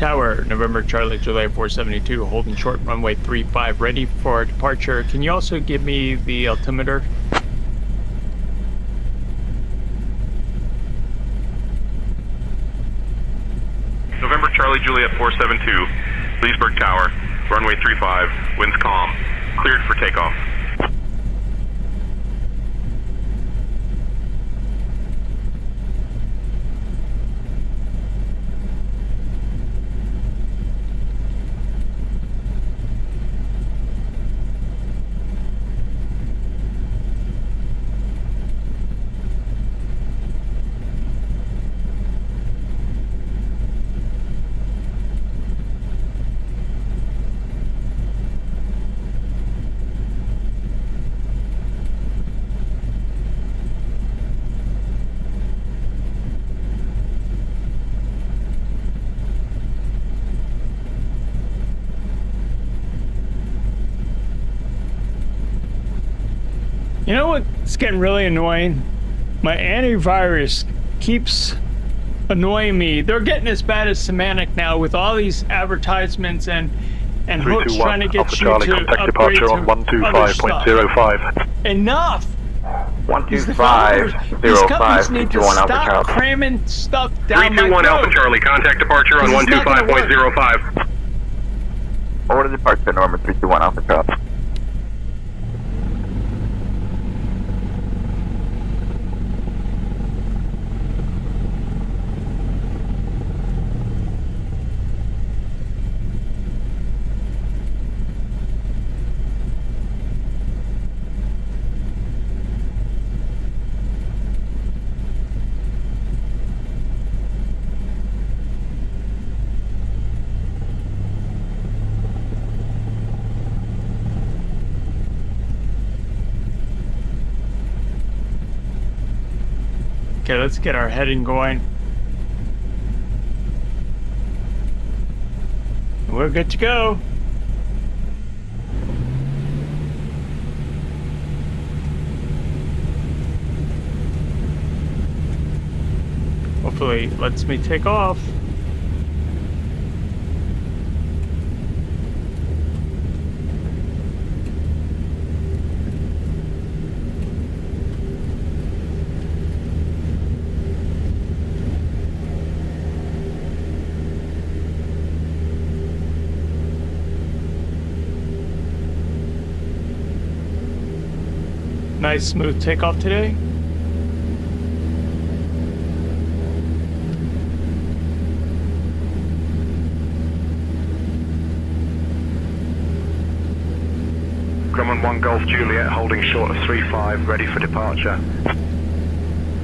Tower, November Charlie Juliet 472, holding short runway 35, ready for departure. Can you also give me the altimeter? November Charlie Juliet 472, Leesburg Tower, runway 35, winds calm, cleared for takeoff. You know what's getting really annoying? My antivirus keeps annoying me. They're getting as bad as Semantic now with all these advertisements and hooks trying to get you Charlie, to contact upgrade departure to on 125.05. Enough! 125.05, These companies need to 321 Alpha stop Charlie. cramming stuff down my 321 Alpha throat. Charlie, contact departure on This is not gonna 125.05. Order departure, Norman 321 Alpha Charlie. Okay, let's get our heading going. We're good to go. Hopefully it lets me take off. Nice smooth takeoff today. Grumman 1 Golf Juliet, holding short of 35, ready for departure.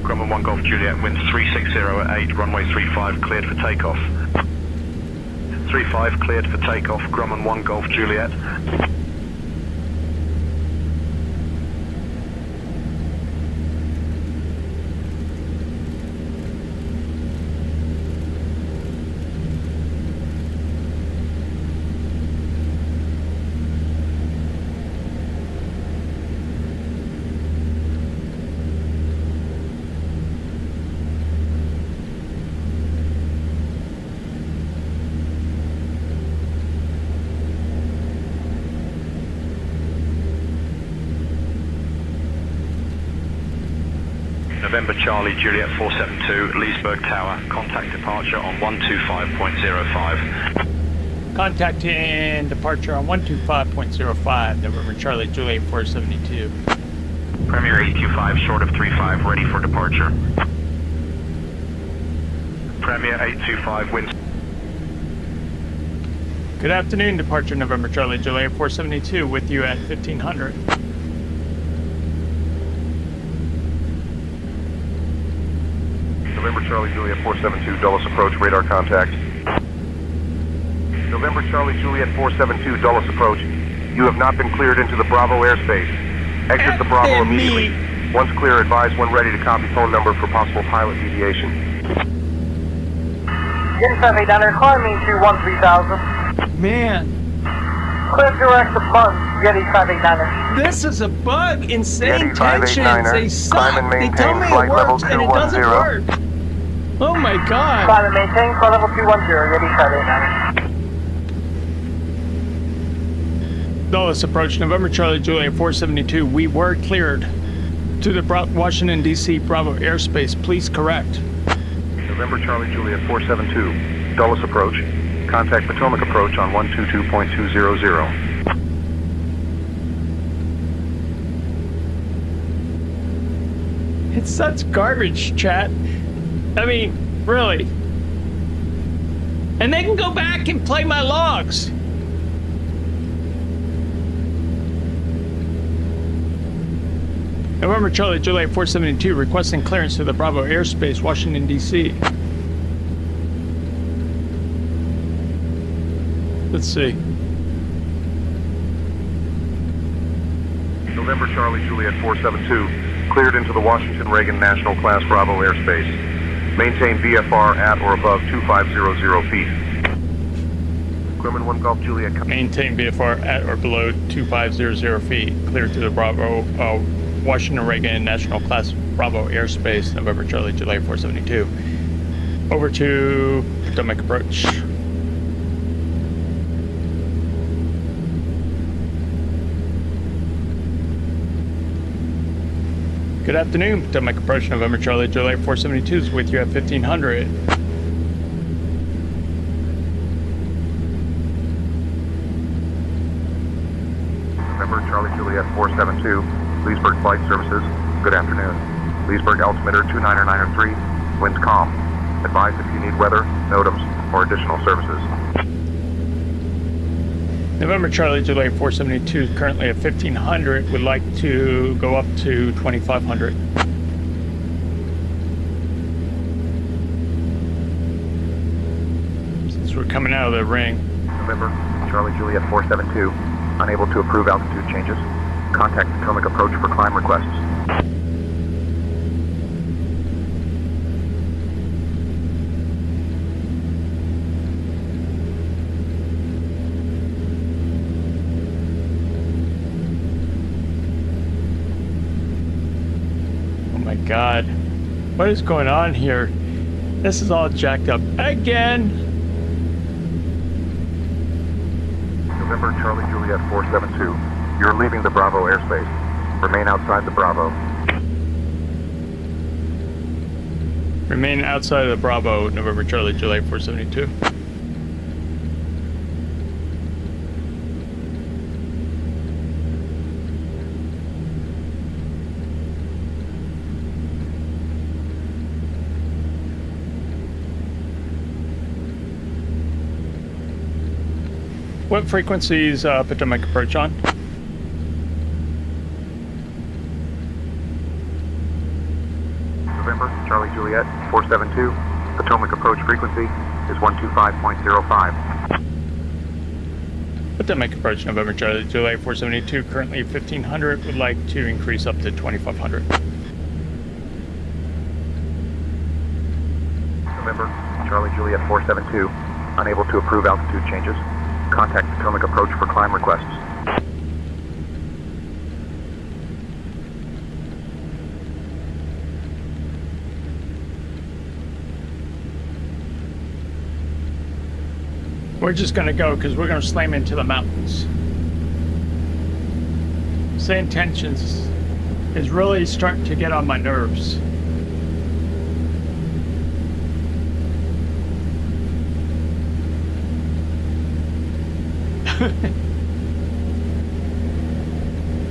Grumman 1 Golf Juliet, winds 360 at 8, runway 35, cleared for takeoff. 35, cleared for takeoff, Grumman 1 Golf Juliet. November Charlie Juliet 472, Leesburg Tower, contact departure on 125.05. Contacting departure on 125.05, November Charlie Juliet 472. Premier 825, short of 35, ready for departure. Premier 825, winds. Good afternoon, departure November Charlie Juliet 472, with you at 1500. November Charlie Juliet 472, Dulles approach, radar contact. November Charlie Juliet 472, Dulles approach. You have not been cleared into the Bravo airspace. Exit the Bravo immediately. Once clear, advise when ready to copy phone number for possible pilot deviation. Inside 800, climb me to 13000. Man, Clear direct to Buzz, Yeti 589er. this is a bug. Insane Yeti tensions. 589er. They Climb suck. and They tell maintain me it flight level works and it doesn't 210. work. Oh my god. Climb and maintain, call level 210, Yeti 589. Dulles approach, November Charlie Juliet 472. We were cleared to the Washington, D.C. Bravo airspace. Please correct. November Charlie Juliet 472, Dulles approach. Contact Potomac approach on 122.200. It's such garbage, chat. I mean, really. And they can go back and play my logs. November Charlie Juliet 472 requesting clearance to the Bravo airspace, Washington, D.C. Let's see. November Charlie Juliet 472, cleared into the Washington Reagan National Class Bravo airspace. Maintain VFR at or above 2500 feet. Grumman 1 Golf Juliet. Maintain VFR at or below 2500 feet. Cleared to the Bravo, Washington Reagan National Class Bravo airspace, November Charlie Juliet 472. Over to Potomac approach. Good afternoon, Potomac approach, November Charlie Juliet 472 is with you at 1500. November Charlie Juliet 472, Leesburg Flight Services. Good afternoon. Leesburg altimeter 29903, winds calm. Advise if you need weather, NOTAMs, or additional services. November Charlie Juliet 472 currently at 1500, would like to go up to 2500. Since we're coming out of the ring. November Charlie Juliet 472, unable to approve altitude changes. Contact Potomac approach for climb requests. God, what is going on here? This is all jacked up again. November Charlie Juliet 472, you're leaving the Bravo airspace. Remain outside the Bravo. Remain outside of the Bravo, November Charlie Juliet 472. What frequencies Potomac approach on? November Charlie Juliet 472, Potomac approach frequency is 125.05. Potomac approach, November Charlie Juliet 472, currently 1500, would like to increase up to 2500. November Charlie Juliet 472, unable to approve altitude changes. Contact Potomac approach for climb requests. We're just gonna go because we're gonna slam into the mountains. Same tensions is really starting to get on my nerves.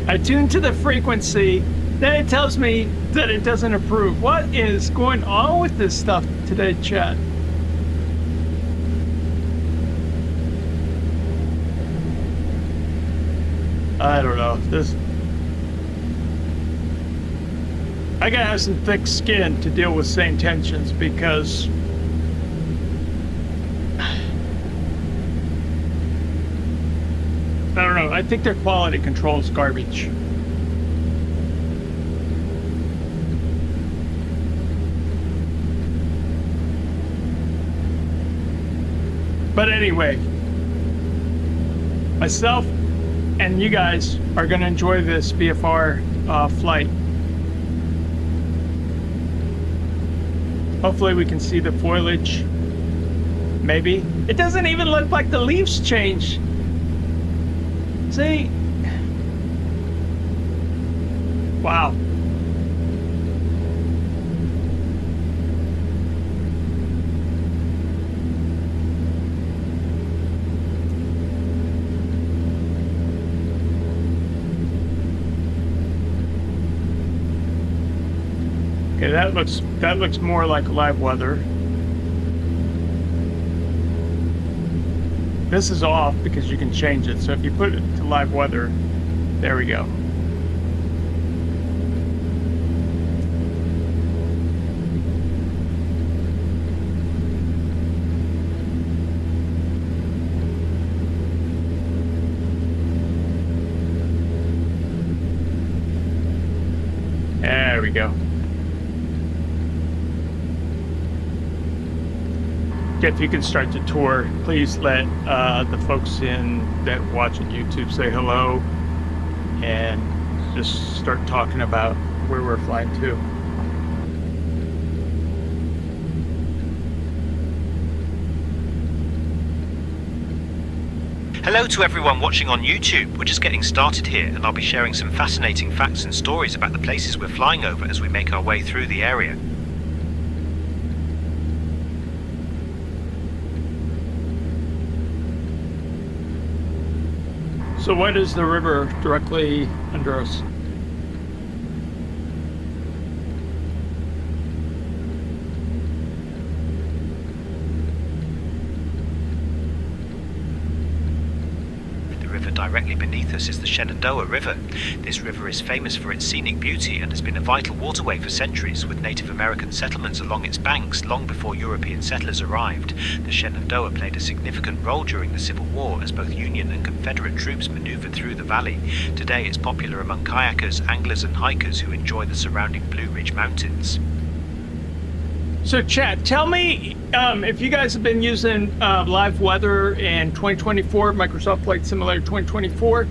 I tune to the frequency, then it tells me that it doesn't approve. What is going on with this stuff today, chat? I don't know. I gotta have some thick skin to deal with same tensions because I don't know. I think their quality control is garbage. But anyway, myself and you guys are going to enjoy this VFR flight. Hopefully we can see the foliage. Maybe. It doesn't even look like the leaves change. See? Wow. Okay, that looks more like live weather. This is off because you can change it. So if you put it to live weather, there we go. There we go. If you can start the tour, please let the folks that watch on YouTube say hello and just start talking about where we're flying to. Hello to everyone watching on YouTube. We're just getting started here, and I'll be sharing some fascinating facts and stories about the places we're flying over as we make our way through the area. So what is the river directly under us? Directly beneath us is the Shenandoah River. This river is famous for its scenic beauty and has been a vital waterway for centuries, with Native American settlements along its banks long before European settlers arrived. The Shenandoah played a significant role during the Civil War as both Union and Confederate troops maneuvered through the valley. Today it's popular among kayakers, anglers and hikers who enjoy the surrounding Blue Ridge Mountains. So chat, tell me if you guys have been using live weather in 2024, Microsoft Flight Simulator 2024.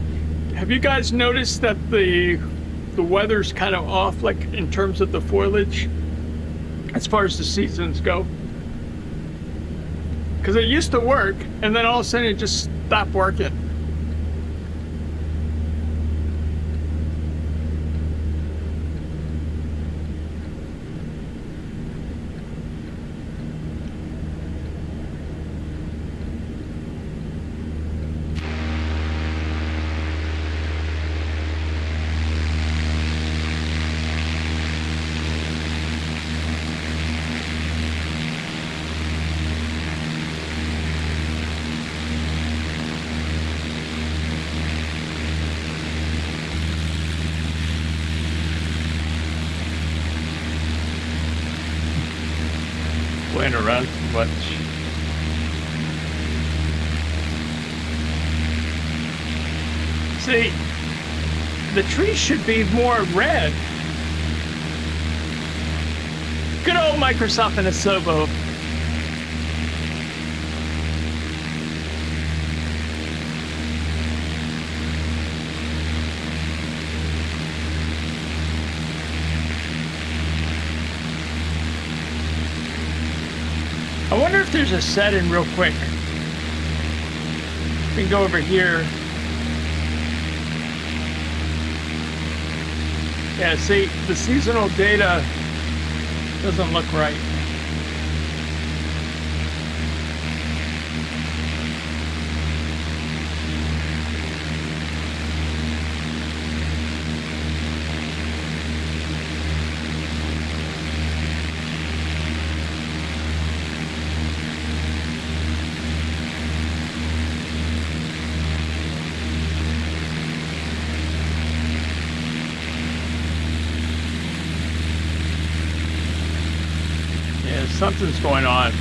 Have you guys noticed that the weather's kind of off, like in terms of the foliage, as far as the seasons go? Because it used to work, and then all of a sudden it just stopped working. Playing around too much. See, the trees should be more red. Good old Microsoft and Asobo. I wonder if there's a setting real quick. We can go over here. Yeah, see, the seasonal data doesn't look right. Something's going on.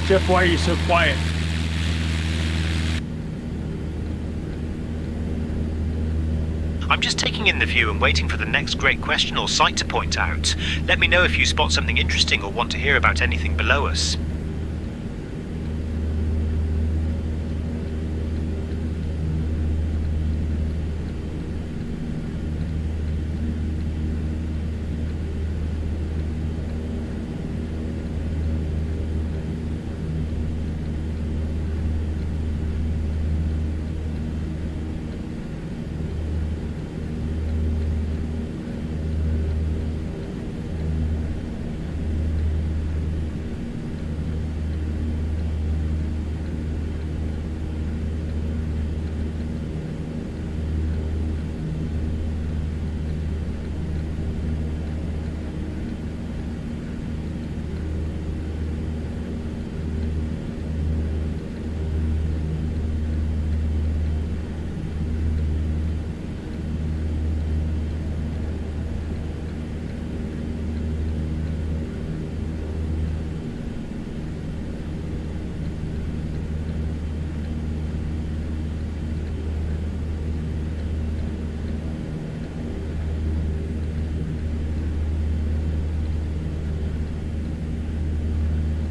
Jeff, why are you so quiet? I'm just taking in the view and waiting for the next great question or sight to point out. Let me know if you spot something interesting or want to hear about anything below us.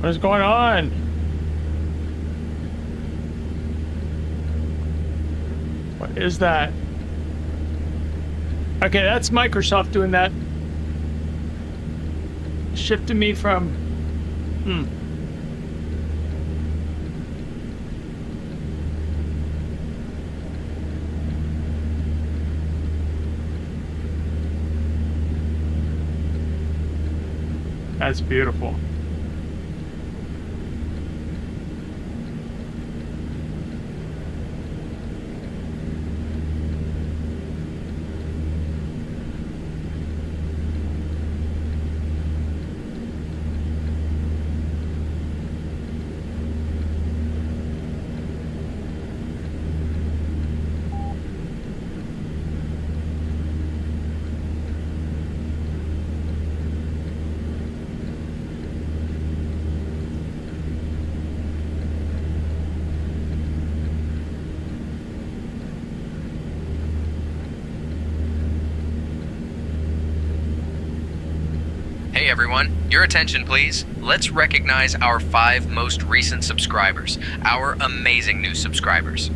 What is going on? What is that? Okay, that's Microsoft doing that. Shifting me from... That's beautiful. Hey everyone, your attention please. Let's recognize our 5 most recent subscribers, our amazing new subscribers.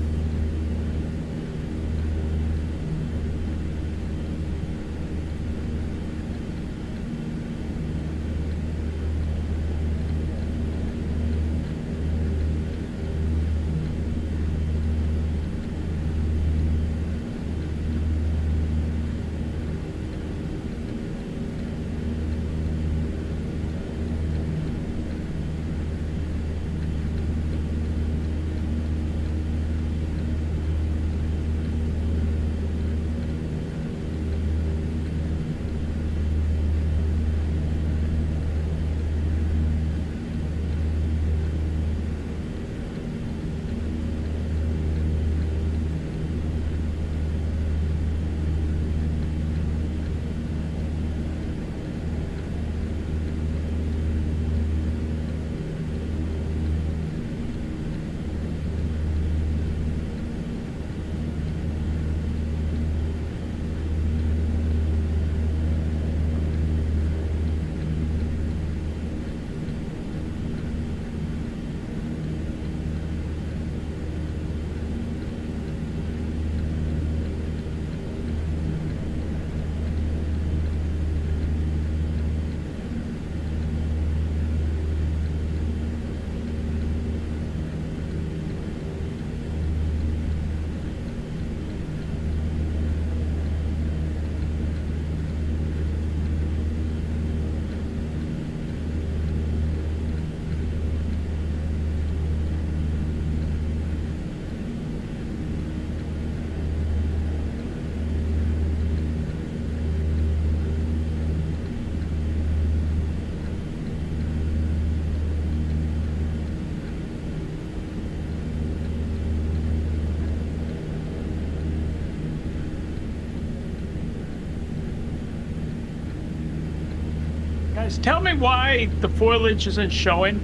Guys, tell me why the foliage isn't showing.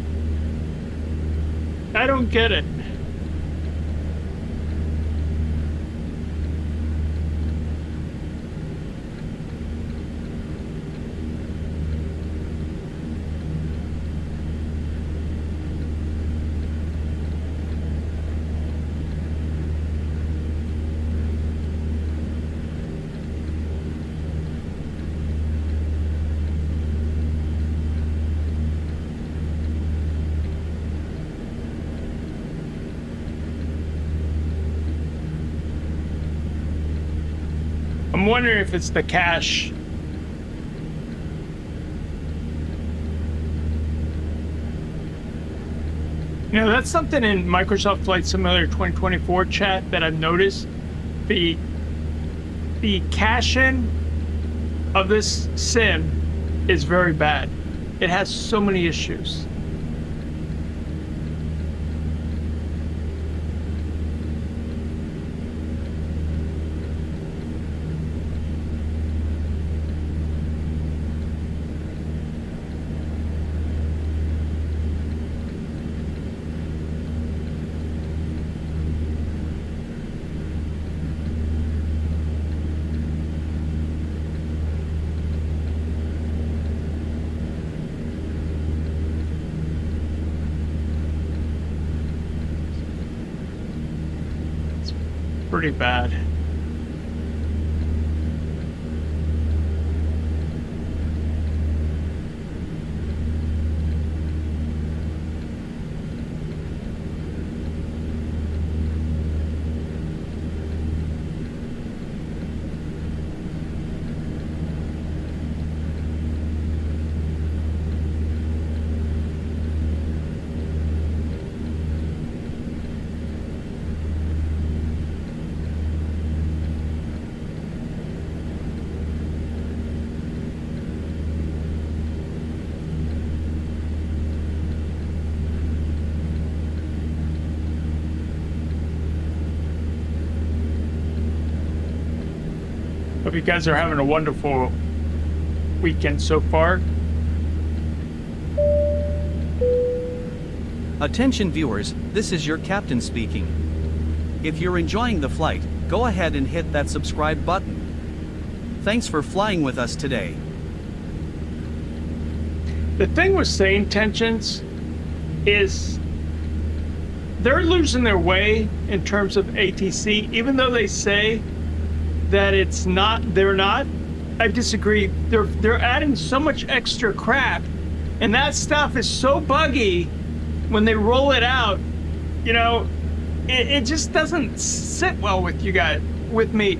I don't get it. I'm wondering if it's the cache. You know, that's something in Microsoft Flight Simulator 2024 chat that I've noticed. The caching of this sim is very bad. It has so many issues. pretty bad. Hope you guys are having a wonderful weekend so far. Attention viewers, this is your captain speaking. If you're enjoying the flight, go ahead and hit that subscribe button. Thanks for flying with us today. The thing with sane tensions is they're losing their way in terms of ATC, even though they say that it's not, they're not. I disagree. They're adding so much extra crap, and that stuff is so buggy when they roll it out. You know, it just doesn't sit well with you guys, with me.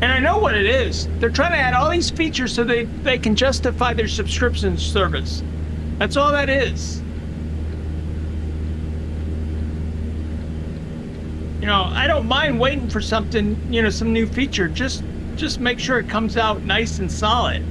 And I know what it is. They're trying to add all these features so they can justify their subscription service. That's all that is. You know, I don't mind waiting for something, you know, some new feature. Just make sure it comes out nice and solid.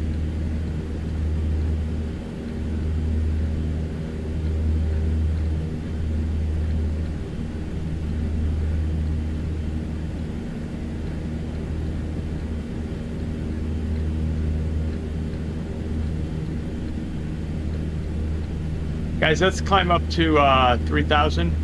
Guys, let's climb up to 3,000.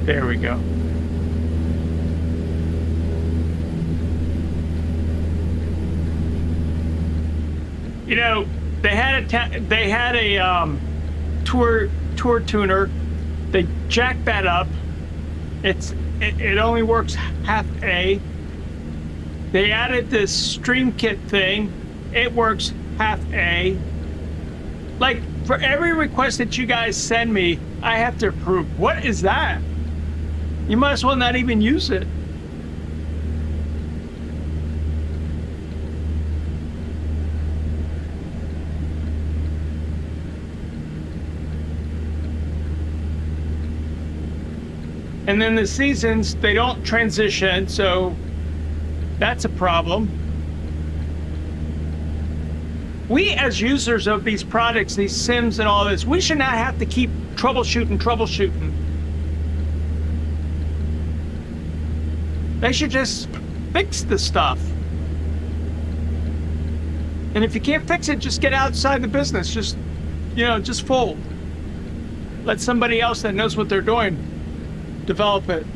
There we go. You know, they had a tour tuner. They jacked that up. It only works half A. They added this stream kit thing. It works half A. Like, for every request that you guys send me, I have to approve. What is that? You might as well not even use it. And then the seasons, they don't transition, so that's a problem. We, as users of these products, these sims and all this, we should not have to keep troubleshooting. They should just fix the stuff. And if you can't fix it, just get outside the business. Just, you know, just fold. Let somebody else that knows what they're doing develop it.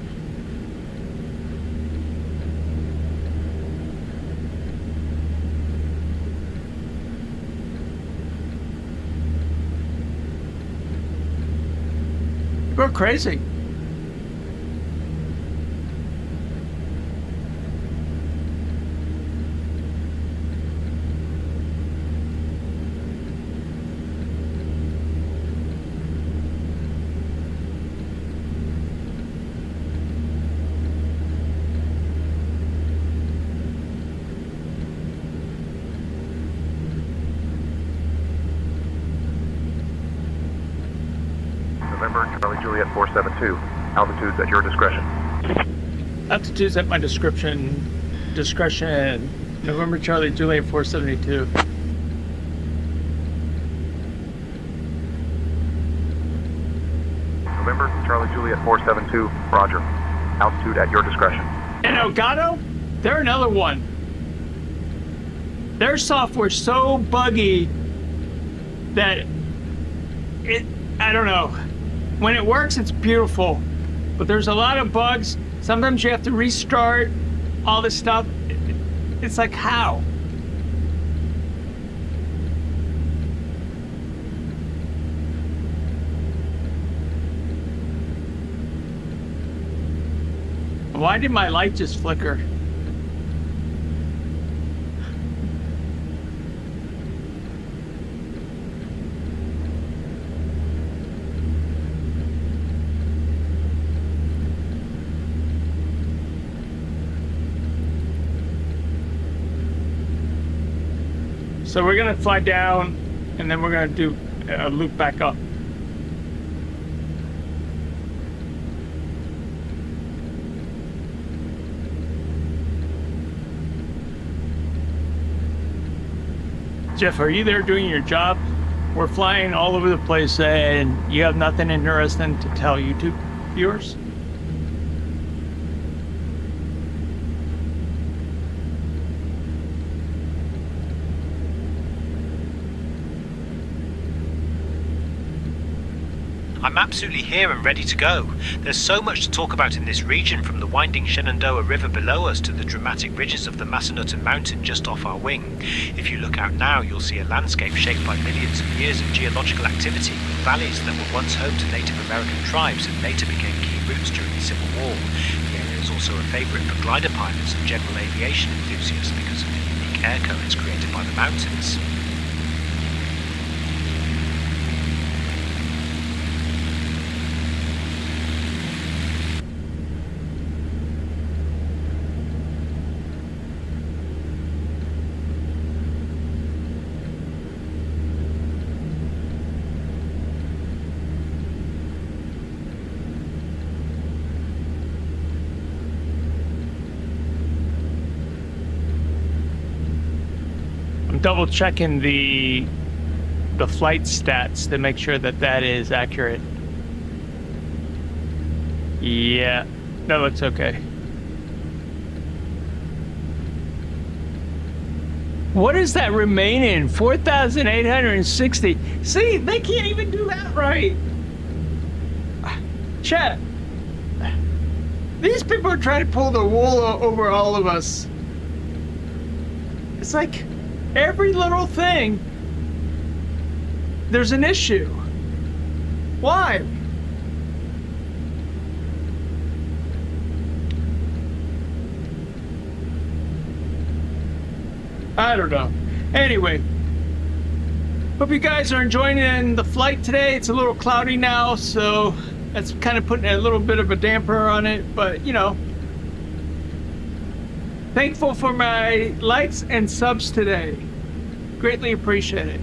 We're crazy. November, Charlie Juliet 472. Altitudes at your discretion. Altitudes at my discretion. November Charlie Juliet 472. November, Charlie Juliet 472, roger. Altitude at your discretion. And Elgato, they're another one. Their software's so buggy that I don't know. When it works, it's beautiful. But there's a lot of bugs. Sometimes you have to restart all this stuff. It's like, how? Why did my light just flicker? So we're gonna fly down and then we're gonna do a loop back up. Jeff, are you there doing your job? We're flying all over the place and you have nothing interesting to tell YouTube viewers? I'm absolutely here and ready to go. There's so much to talk about in this region, from the winding Shenandoah River below us to the dramatic ridges of the Massanutten Mountain just off our wing. If you look out now, you'll see a landscape shaped by millions of years of geological activity, with valleys that were once home to Native American tribes and later became key routes during the Civil War. The area is also a favourite for glider pilots and general aviation enthusiasts because of the unique air currents created by the mountains. Double checking the flight stats to make sure that that is accurate. Yeah, that looks okay. What is that remaining? 4,860. See, they can't even do that right. Chat. These people are trying to pull the wool over all of us. It's like every little thing, there's an issue. Why? I don't know. Anyway, hope you guys are enjoying the flight today. It's a little cloudy now, so that's kind of putting a little bit of a damper on it, but you know. Thankful for my likes and subs today. Greatly appreciate it.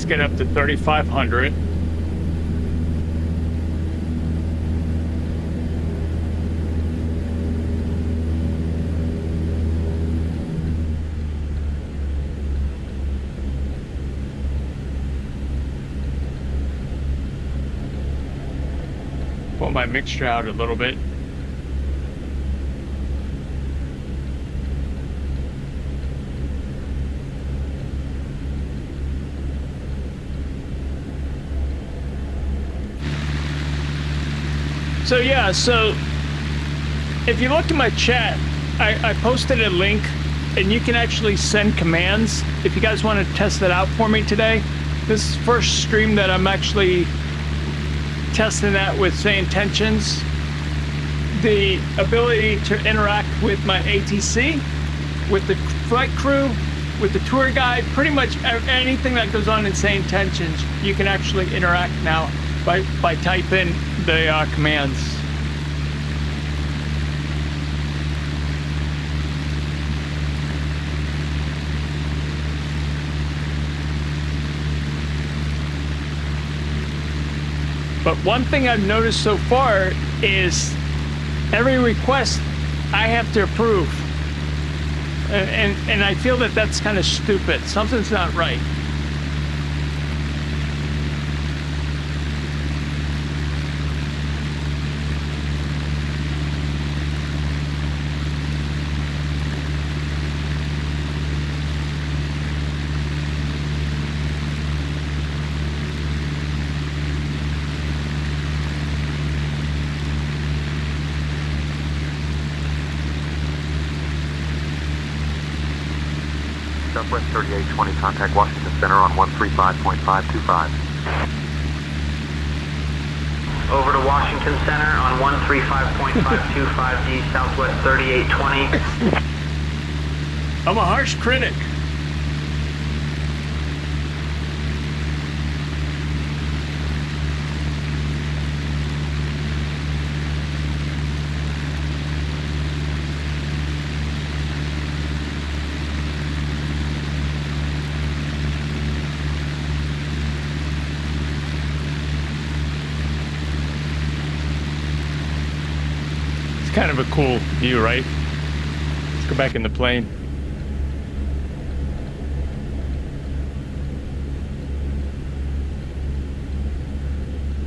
get up to 3,500. Pull my mixture out a little bit. So yeah, so if you look at my chat, I posted a link and you can actually send commands if you guys want to test it out for me today. This is the first stream that I'm actually testing that with Say Intentions. The ability to interact with my ATC, with the flight crew, with the tour guide, pretty much anything that goes on in Say Intentions, you can actually interact now by typing the commands. But one thing I've noticed so far is every request I have to approve. And I feel that that's kind of stupid. Something's not right. Southwest 3820, contact Washington Center on 135.525. Over to Washington Center on 135.525D, Southwest 3820. I'm a harsh critic. Kind of a cool view, right? Let's go back in the plane.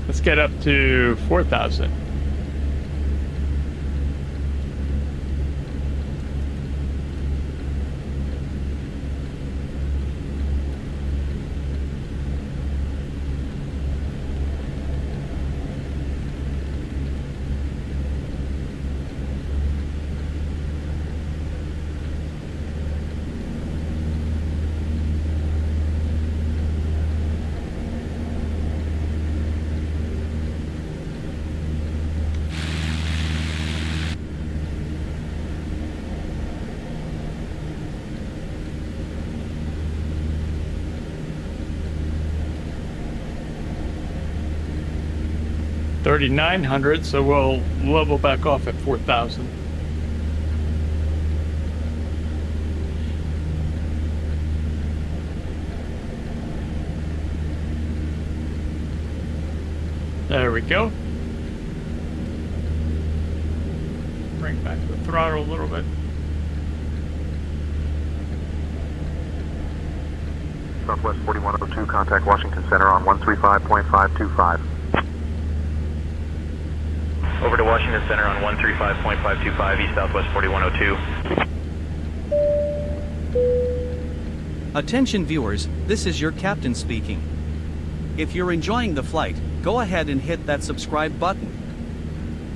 Let's get up to 4,000. $3,900, so we'll level back off at 4,000. There we go. Bring back the throttle a little bit. Southwest 4102, contact Washington Center on 135.525. Over to Washington Center on 135.525, East Southwest 4102. Attention viewers, this is your captain speaking. If you're enjoying the flight, go ahead and hit that subscribe button.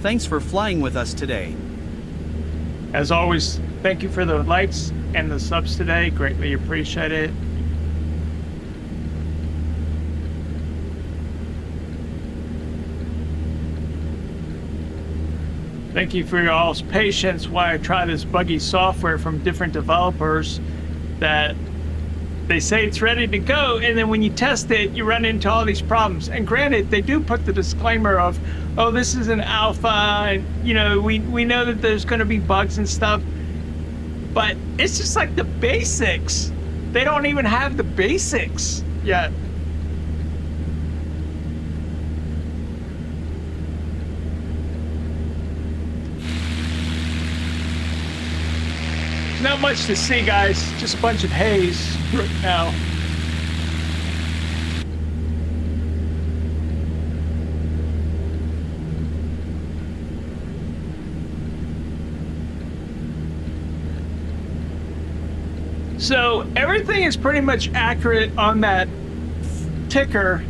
Thanks for flying with us today. As always, thank you for the likes and the subs today. Greatly appreciate it. Thank you for your all's patience while I try this buggy software from different developers that they say it's ready to go, and then when you test it, you run into all these problems. And granted, they do put the disclaimer of, oh, this is an alpha, and you know, we know that there's going to be bugs and stuff, but it's just like the basics. They don't even have the basics yet. not much to see, guys. Just a bunch of haze right now. So everything is pretty much accurate on that ticker.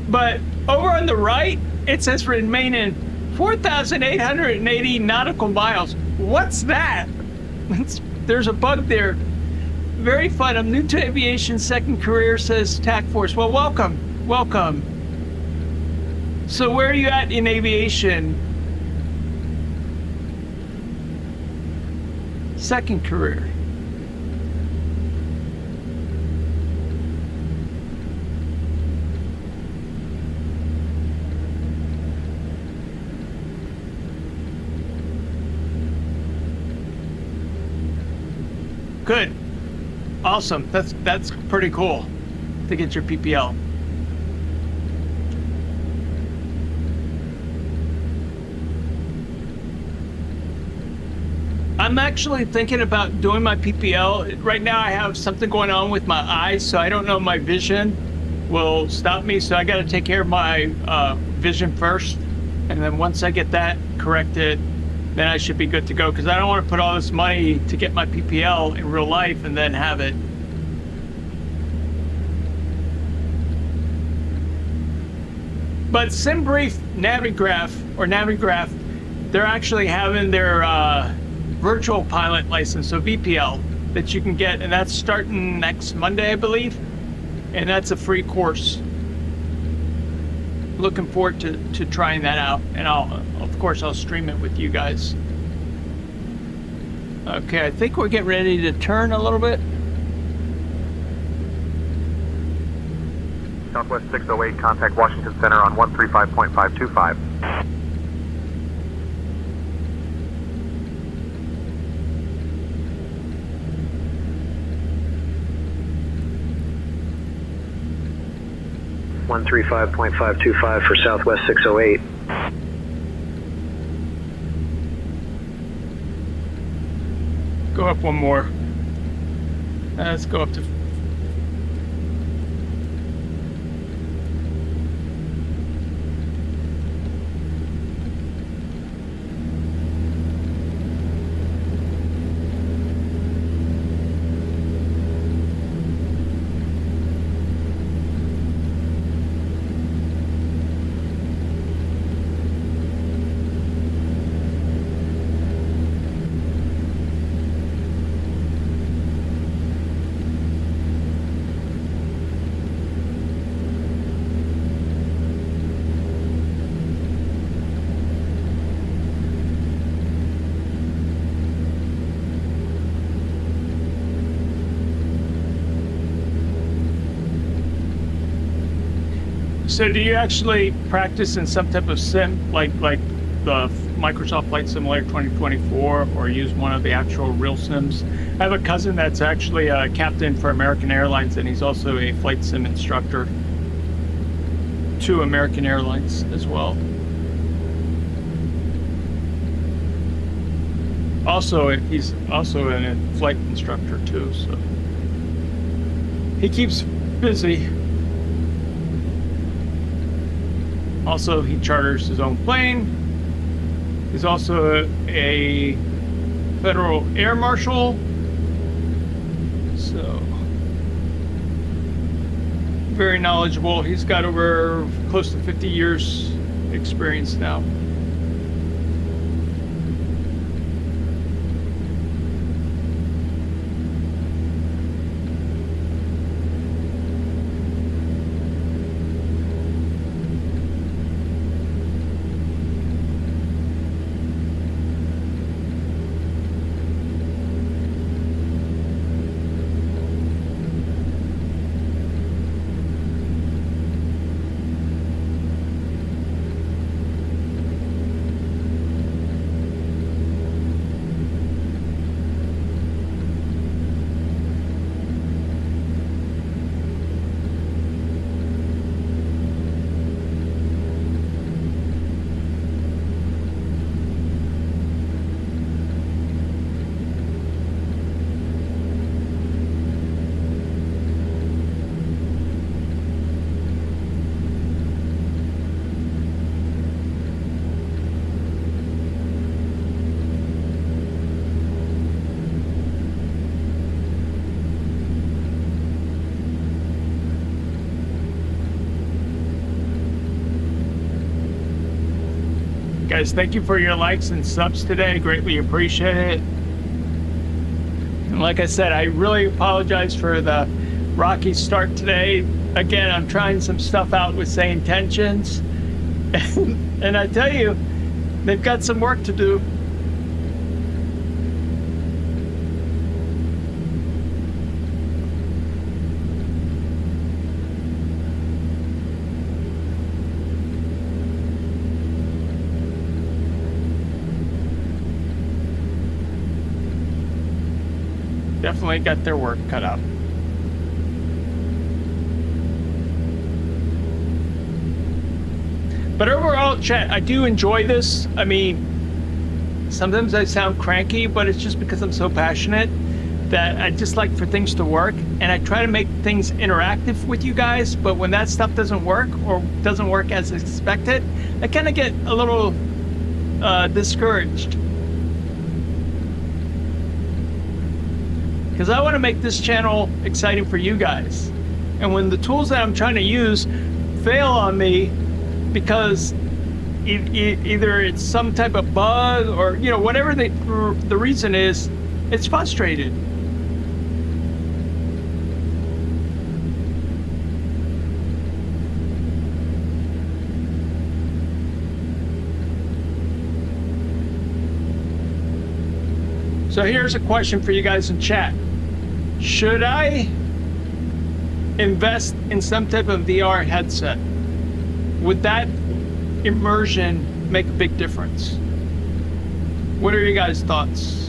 But over on the right, it says remaining 4,880 nautical miles. What's that? There's a bug there. Very fun. I'm new to aviation, second career, says TAC Force. Well, welcome. Welcome. So where are you at in aviation? Second career. Good. Awesome. That's pretty cool to get your PPL. I'm actually thinking about doing my PPL. Right now I have something going on with my eyes, so I don't know if my vision will stop me. So I got to take care of my vision first. And then once I get that corrected, then I should be good to go. Because I don't want to put all this money to get my PPL in real life and then have it. But SimBrief Navigraph, they're actually having their virtual pilot license, so VPL, that you can get, and that's starting next Monday, I believe, and that's a free course. Looking forward to trying that out, and I'll stream it with you guys. Okay, I think we're getting ready to turn a little bit. Southwest 608, contact Washington Center on 135.525. .525 for Southwest 608. Go up one more. Let's go up to... So do you actually practice in some type of sim, like the Microsoft Flight Simulator 2024, or use one of the actual real sims? I have a cousin that's actually a captain for American Airlines, and he's also a flight sim instructor to American Airlines as well. He's also a flight instructor too, so he keeps busy. Also, he charters his own plane. He's also a federal air marshal. So, very knowledgeable. He's got over close to 50 years experience now. Guys, thank you for your likes and subs today. I greatly appreciate it. And like I said, I really apologize for the rocky start today. Again, I'm trying some stuff out with Sane Tensions. And I tell you, they've got some work to do. Definitely got their work cut out. But overall, chat, I do enjoy this. I mean, sometimes I sound cranky, but it's just because I'm so passionate that I just like for things to work. And I try to make things interactive with you guys. But when that stuff doesn't work or doesn't work as expected, I kind of get a little discouraged. Because I want to make this channel exciting for you guys. And when the tools that I'm trying to use fail on me because either it's some type of bug or, you know, whatever the reason is, it's frustrated. So here's a question for you guys in chat. Should I invest in some type of VR headset? Would that immersion make a big difference? What are your guys' thoughts?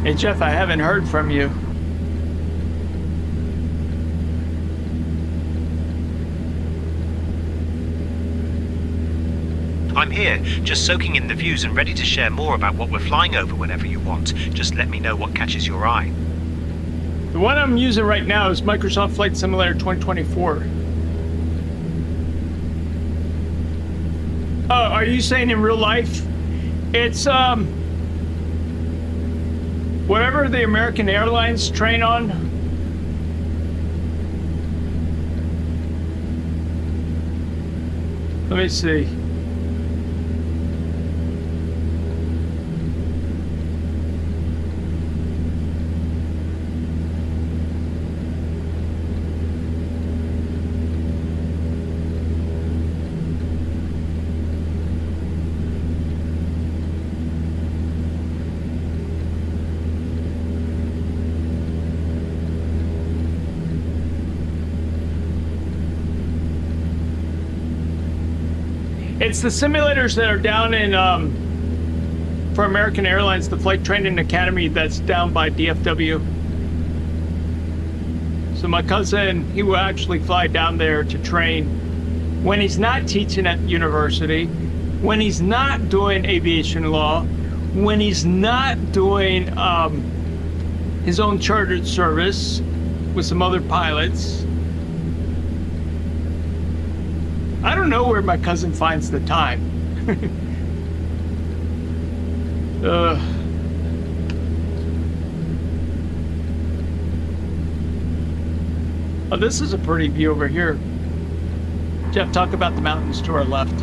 Hey Jeff, I haven't heard from you. I'm here, just soaking in the views and ready to share more about what we're flying over whenever you want. Just let me know what catches your eye. The one I'm using right now is Microsoft Flight Simulator 2024. Oh, are you saying in real life? It's whatever the American Airlines train on. Let me see. It's the simulators that are down in, for American Airlines, the Flight Training Academy that's down by DFW. So my cousin, he will actually fly down there to train when he's not teaching at university, when he's not doing aviation law, when he's not doing his own chartered service with some other pilots. I don't know where my cousin finds the time. Oh, this is a pretty view over here. Jeff, talk about the mountains to our left.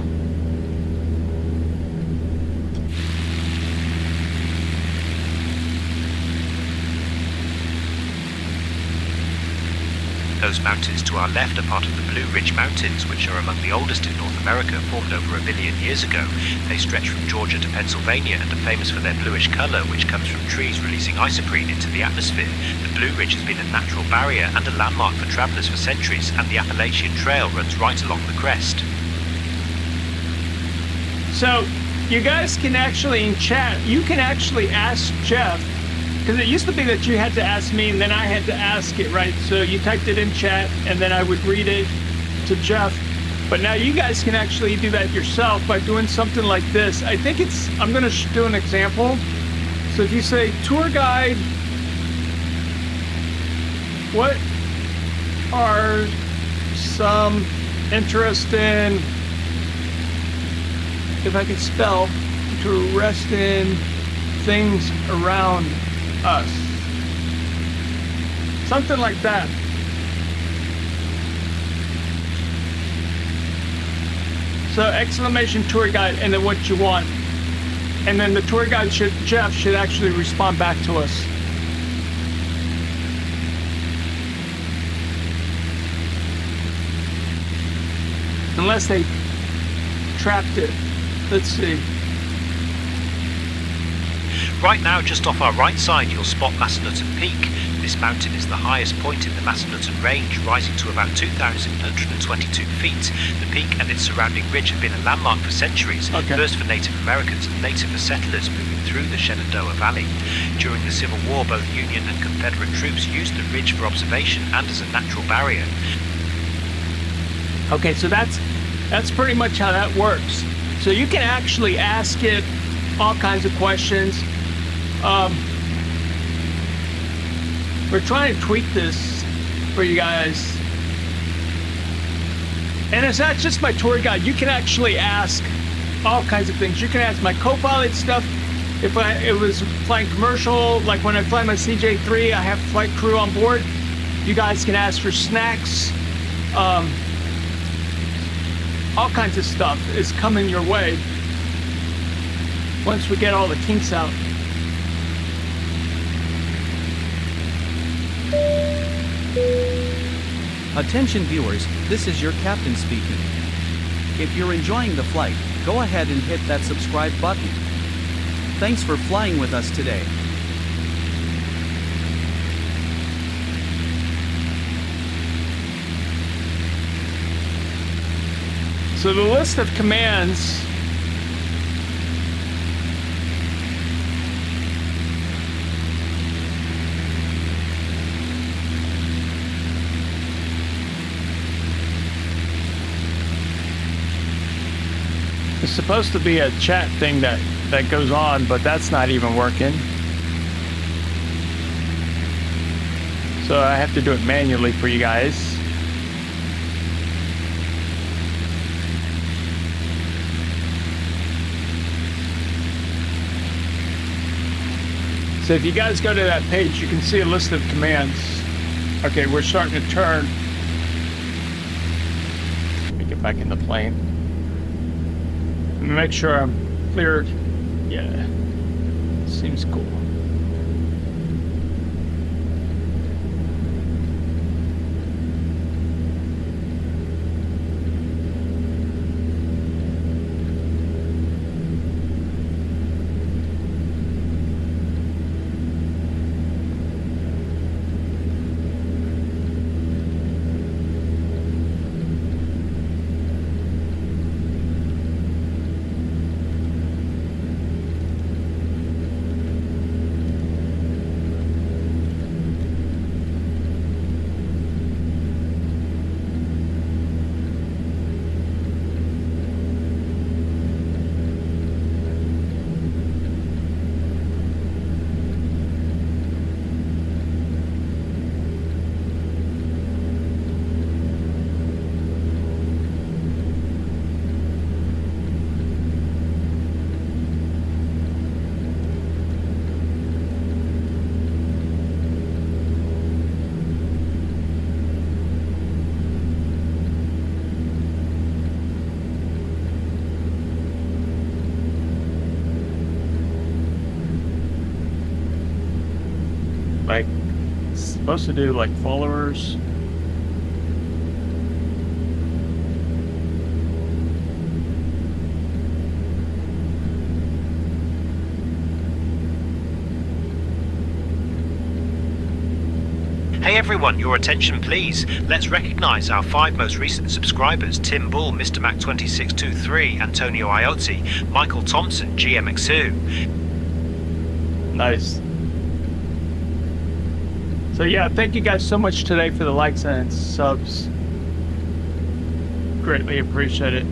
Those mountains to our left are part of the Blue Ridge Mountains, which are among the oldest in North America, formed over 1 billion years ago. They stretch from Georgia to Pennsylvania and are famous for their bluish color, which comes from trees releasing isoprene into the atmosphere. The Blue Ridge has been a natural barrier and a landmark for travelers for centuries, and the Appalachian Trail runs right along the crest. So, you guys can actually, in chat, you can actually ask Jeff, because it used to be that you had to ask me and then I had to ask it, right? So you typed it in chat and then I would read it to Jeff. But now you guys can actually do that yourself by doing something like this. I think it's, I'm going to do an example. So if you say tour guide, what are some interesting, if I can spell, interesting things around us? Something like that. So exclamation tour guide, and then what you want. And then the tour guide Jeff should actually respond back to us. Unless they trapped it. Let's see. Right now, just off our right side, you'll spot Massanutten Peak. This mountain is the highest point in the Massanutten Range, rising to about 2,122 feet. The peak and its surrounding ridge have been a landmark for centuries, first for Native Americans and later for settlers moving through the Shenandoah Valley. During the Civil War, both Union and Confederate troops used the ridge for observation and as a natural barrier. Okay, so that's pretty much how that works. So you can actually ask it all kinds of questions. We're trying to tweak this for you guys. And it's not just my tour guide. You can actually ask all kinds of things. You can ask my co-pilot stuff. If it was flying commercial, like when I fly my CJ3, I have flight crew on board. You guys can ask for snacks. All kinds of stuff is coming your way once we get all the kinks out. Attention viewers, this is your captain speaking. If you're enjoying the flight, go ahead and hit that subscribe button. Thanks for flying with us today. So the list of commands is supposed to be a chat thing that goes on, but that's not even working. So I have to do it manually for you guys. So if you guys go to that page, you can see a list of commands. Okay, we're starting to turn. Let me get back in the plane. Let me make sure I'm cleared. Yeah, seems cool. Like, it's supposed to do like followers. Hey everyone, your attention please. Let's recognise our 5 most recent subscribers: Tim Bull, Mr. Mac 2623, Antonio Iotti, Michael Thompson, GMX2. Nice. So yeah, thank you guys so much today for the likes and subs. Greatly appreciate it.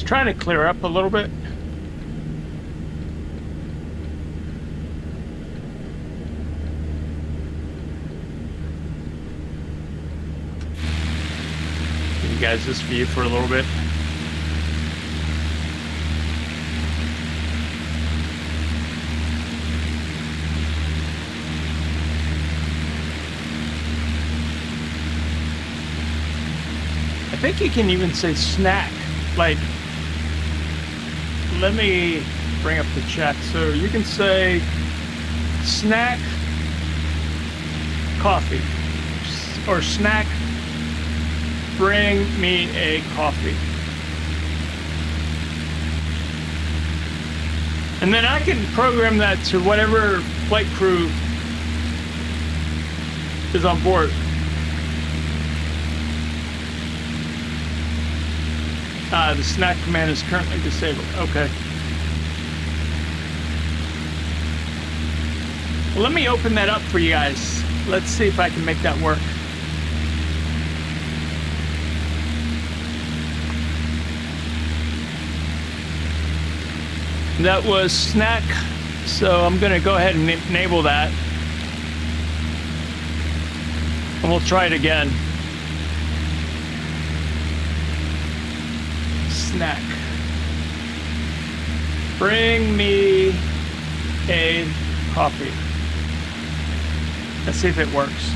It's trying to clear up a little bit. Give you guys this view for a little bit. I think you can even say snack. Like, let me bring up the chat. So you can say snack coffee or snack bring me a coffee. And then I can program that to whatever flight crew is on board. The snack command is currently disabled. Okay. Well, let me open that up for you guys. Let's see if I can make that work. That was snack, so I'm going to go ahead and enable that. And we'll try it again. Snack. Bring me a coffee. Let's see if it works.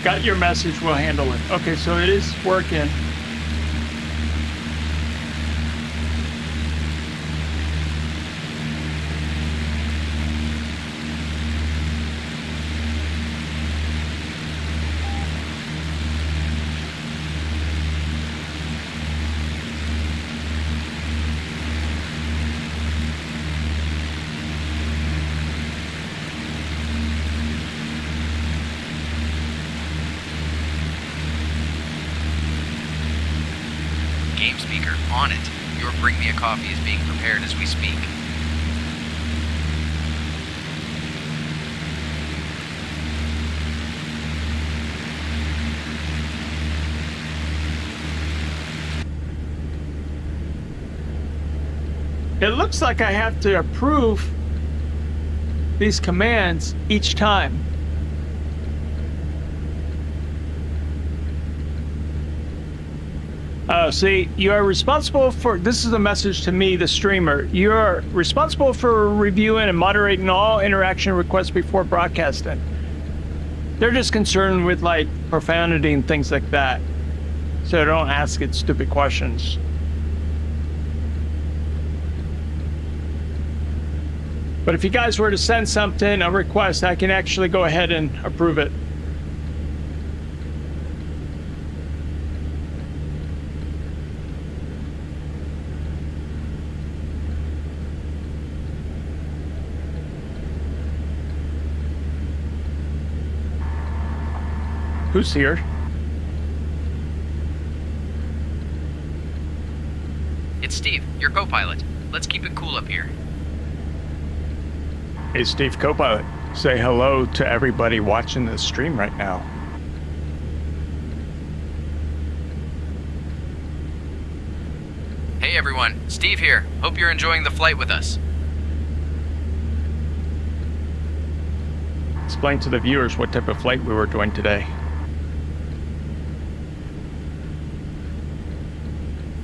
Got your message, we'll handle it. Okay, so it is working. Game speaker, on it. Your Bring Me a Coffee is being prepared as we speak. It looks like I have to approve these commands each time. See, you are responsible for, this is a message to me, the streamer. You are responsible for reviewing and moderating all interaction requests before broadcasting. They're just concerned with like profanity and things like that. So don't ask it stupid questions. But if you guys were to send something, a request, I can actually go ahead and approve it. Who's here? It's Steve, your co-pilot. Let's keep it cool up here. Hey, Steve, co-pilot. Say hello to everybody watching this stream right now. Hey everyone, Steve here. Hope you're enjoying the flight with us. Explain to the viewers what type of flight we were doing today.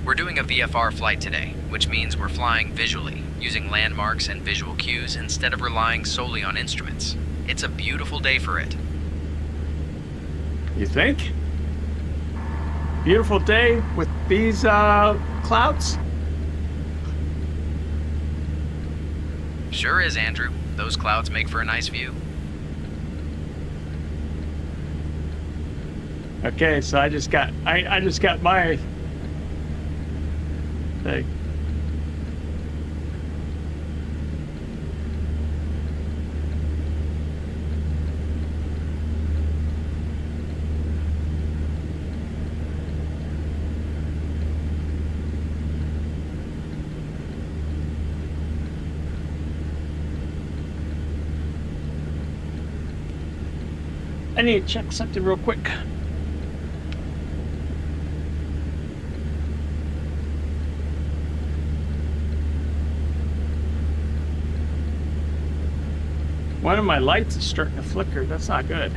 We're doing a VFR flight today, which means we're flying visually, using landmarks and visual cues instead of relying solely on instruments. It's a beautiful day for it. You think? Beautiful day with these clouds? Sure is, Andrew. Those clouds make for a nice view. Okay, so I just got my thing. I need to check something real quick. One of my lights is starting to flicker. That's not good.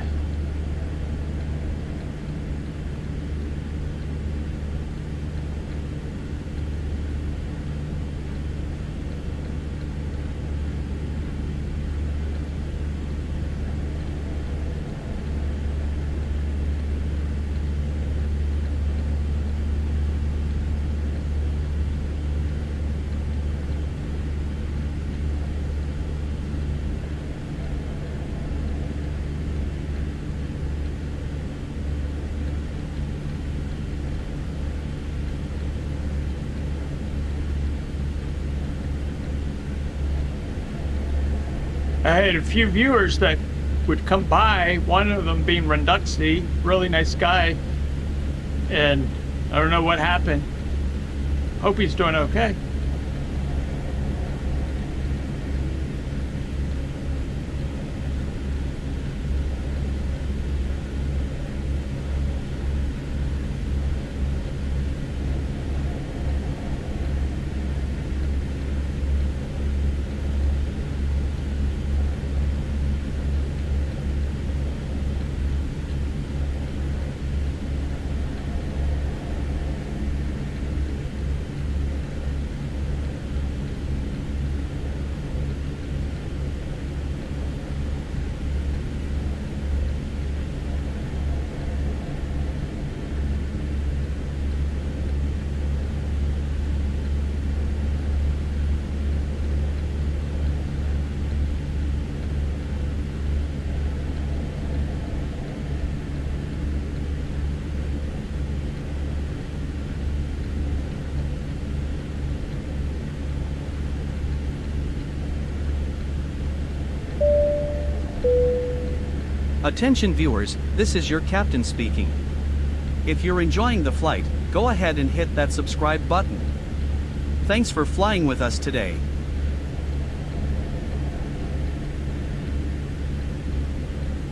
I had a few viewers that would come by, one of them being Renduxy, really nice guy, and I don't know what happened. Hope he's doing okay. Attention viewers, this is your captain speaking. If you're enjoying the flight, go ahead and hit that subscribe button. Thanks for flying with us today.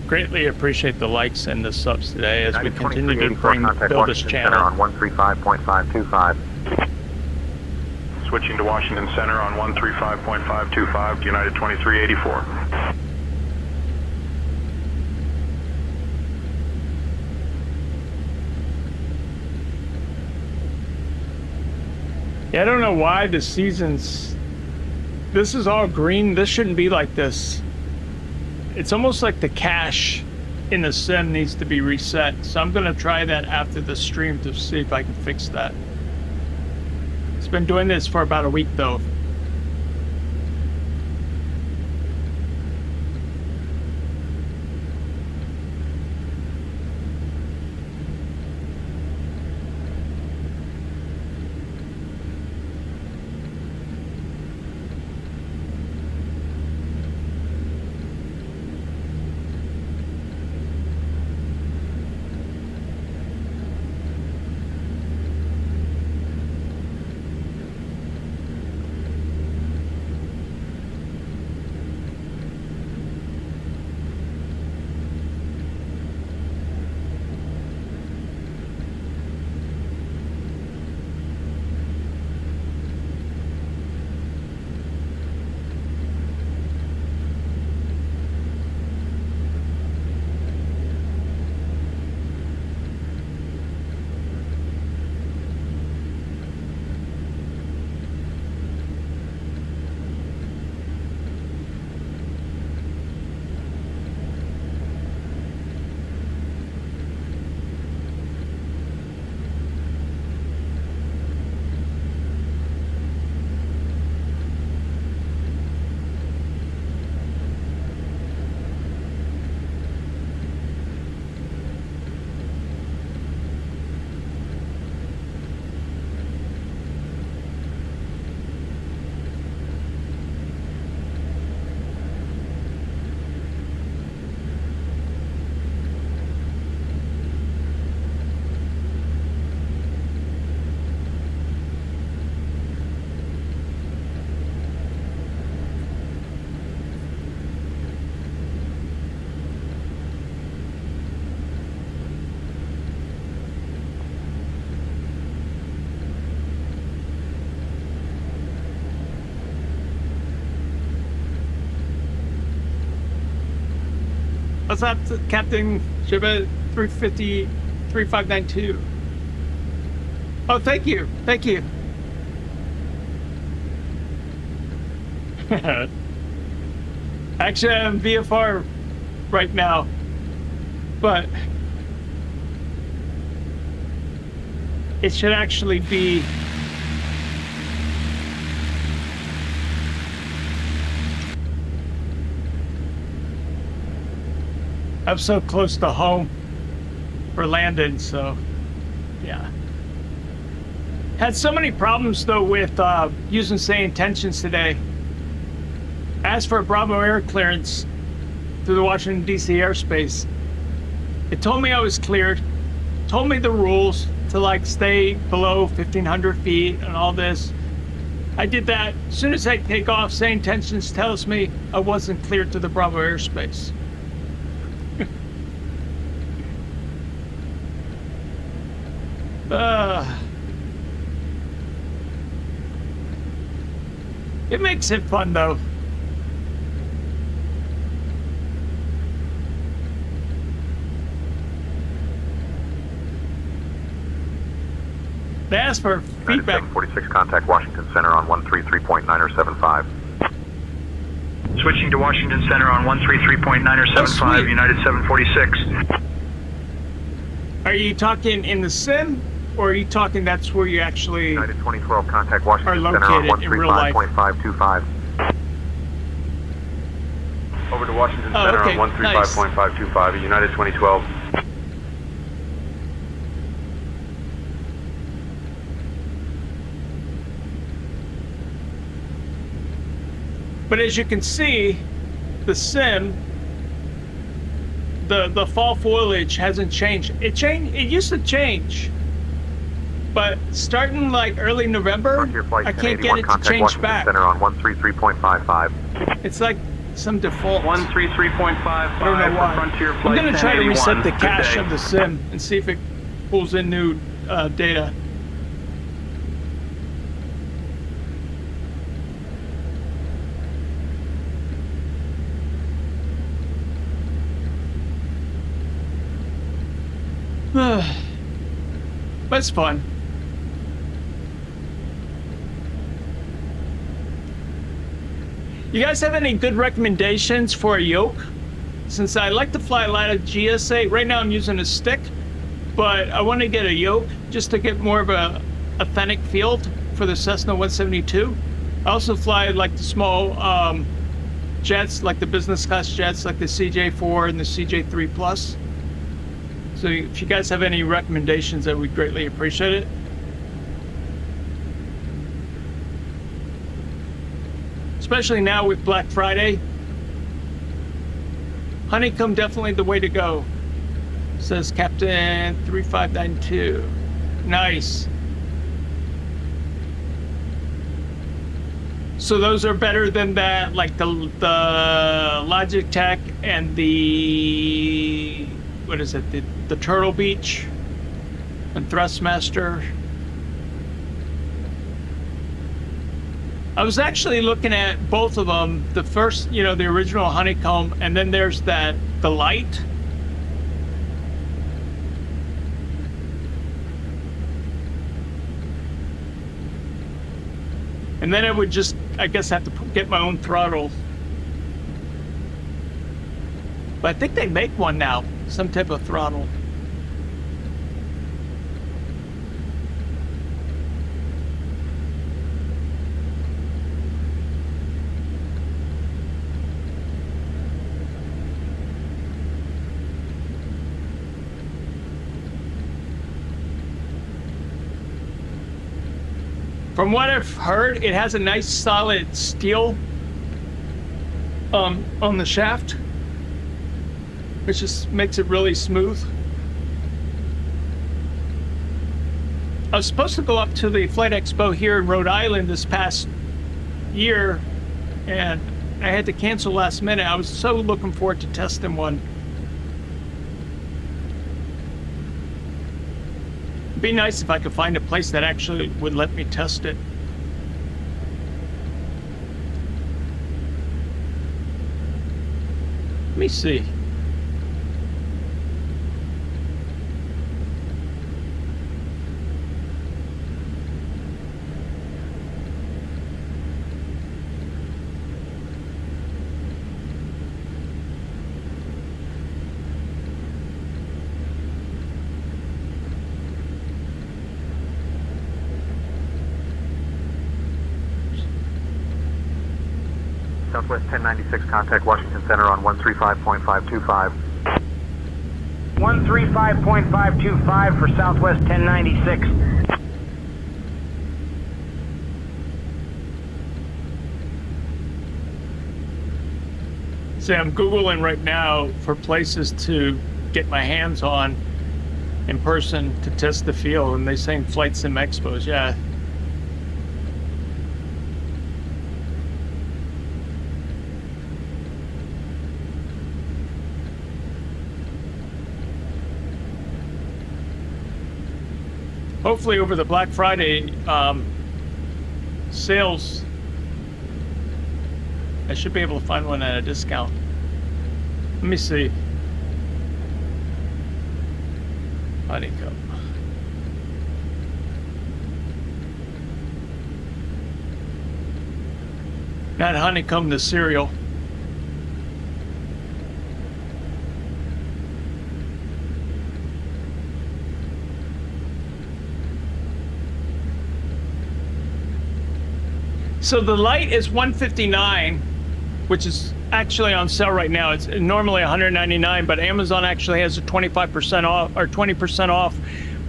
Greatly appreciate the likes and the subs today as we United continue to 2384, contact build this Washington Center channel. on 135.525. Switching to Washington Center on 135.525, United 2384. Yeah, I don't know why the seasons... This is all green. This shouldn't be like this. It's almost like the cache in the sim needs to be reset. So I'm going to try that after the stream to see if I can fix that. It's been doing this for about a week though. What's up, Captain Shiba 350 3592? Oh, thank you. Thank you. Actually, I'm VFR right now, but it should actually be I'm so close to home for landing, so yeah. Had so many problems though with using say intentions today. Asked for a Bravo air clearance through the Washington D.C. airspace. It told me I was cleared, told me the rules to like stay below 1,500 feet and all this. I did that. As soon as I take off, say intentions tells me I wasn't cleared to the Bravo airspace. It makes it fun though. They asked for feedback. 746, contact Washington Center on 133.975. Switching to Washington Center on 133.975, United 746. Are you talking in the sim, or are you talking that's where you actually United 2012, contact Washington are Center on located in real life? 135.525. Over to Washington Oh, Center okay, on 135.525, United 2012. But as you can see, the sim, the fall foliage hasn't changed. It used to change, but starting like early November, I can't get it to change Washington back. Center on 133.55. It's like some default. 133.55 I don't know why. Frontier I'm Flight gonna try to 1081. reset the Good cache day. of the sim and see if it pulls in new data. But it's fun. You guys have any good recommendations for a yoke? Since I like to fly a lot of GSA, right now I'm using a stick, but I want to get a yoke just to get more of a authentic feel for the Cessna 172. I also fly like the small jets, like the business class jets, like the CJ4 and the CJ3 Plus. So if you guys have any recommendations, I would greatly appreciate it. Especially now with Black Friday. Honeycomb definitely the way to go, says Captain 3592. Nice. So those are better than that, like the Logitech and the, what is it, the Turtle Beach and Thrustmaster. I was actually looking at both of them. The first, you know, the original Honeycomb, and then there's the light. And then I would just, I guess, have to get my own throttle. But I think they make one now, some type of throttle. From what I've heard, it has a nice solid steel on the shaft, which just makes it really smooth. I was supposed to go up to the Flight Expo here in Rhode Island this past year, and I had to cancel last minute. I was so looking forward to testing one. It'd be nice if I could find a place that actually would let me test it. Let me see. Southwest 1096, contact Washington Center on 135.525. 135.525 for Southwest 1096. See, I'm Googling right now for places to get my hands on in person to test the field, and they're saying Flight Sim Expos, yeah. Hopefully over the Black Friday sales, I should be able to find one at a discount. Let me see. Honeycomb. Not honeycomb, the cereal. So the light is $159, which is actually on sale right now. It's normally $199, but Amazon actually has a 25% off or 20% off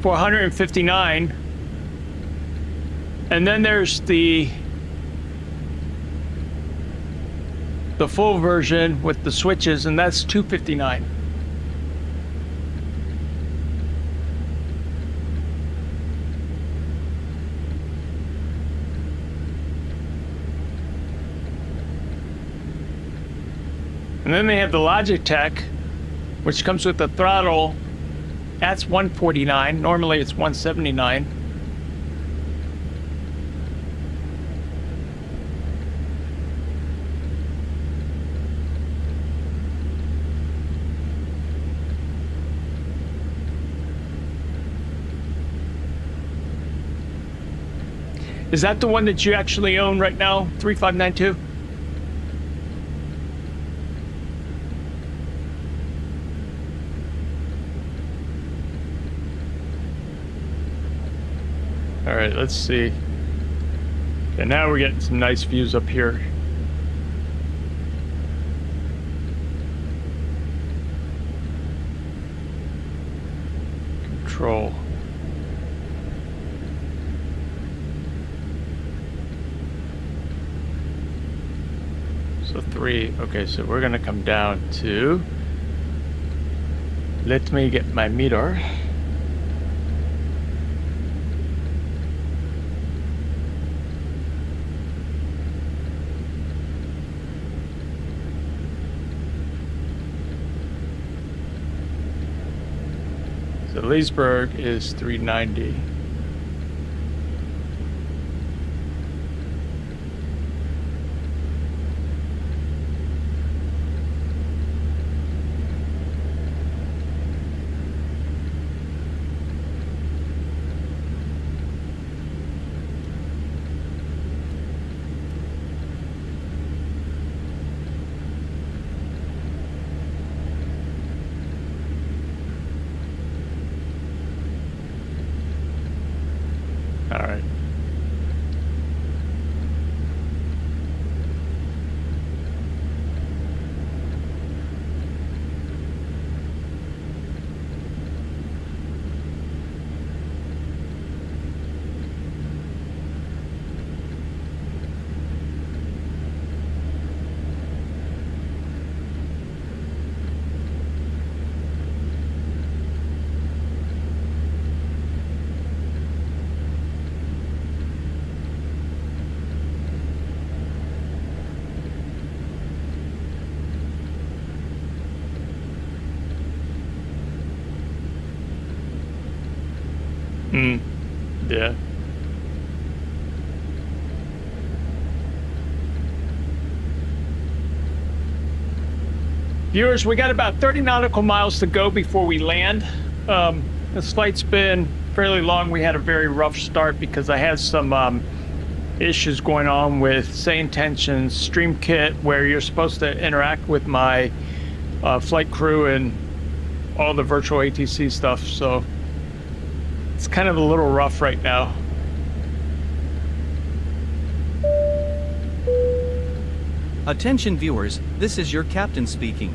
for $159. And then there's the full version with the switches, and that's $259. And then they have the Logitech, which comes with the throttle. That's $149. Normally it's $179. Is that the one that you actually own right now, 3592? All right, let's see. And now we're getting some nice views up here. Control. So 3. Okay, so we're gonna come down to. Let me get my meter. So Leesburg is 390. All right. Yeah. Viewers, we got about 30 nautical miles to go before we land. This flight's been fairly long. We had a very rough start because I had some issues going on with Say Intentions Stream Kit, where you're supposed to interact with my flight crew and all the virtual ATC stuff. So it's kind of a little rough right now. Attention viewers, this is your captain speaking.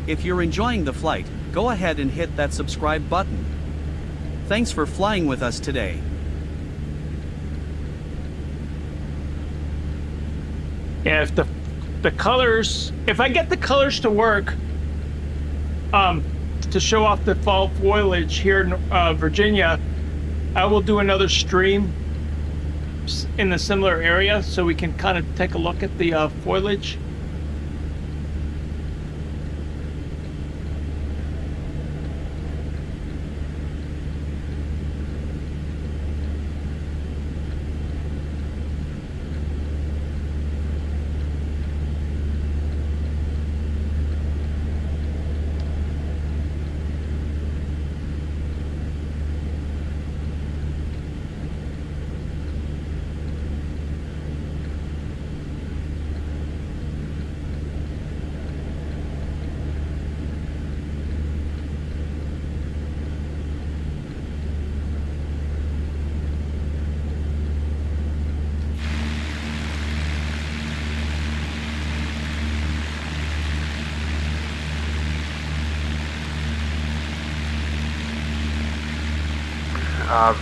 If you're enjoying the flight, go ahead and hit that subscribe button. Thanks for flying with us today. Yeah, if the colors, if I get the colors to work, to show off the fall foliage here in Virginia, I will do another stream in a similar area so we can kind of take a look at the foliage.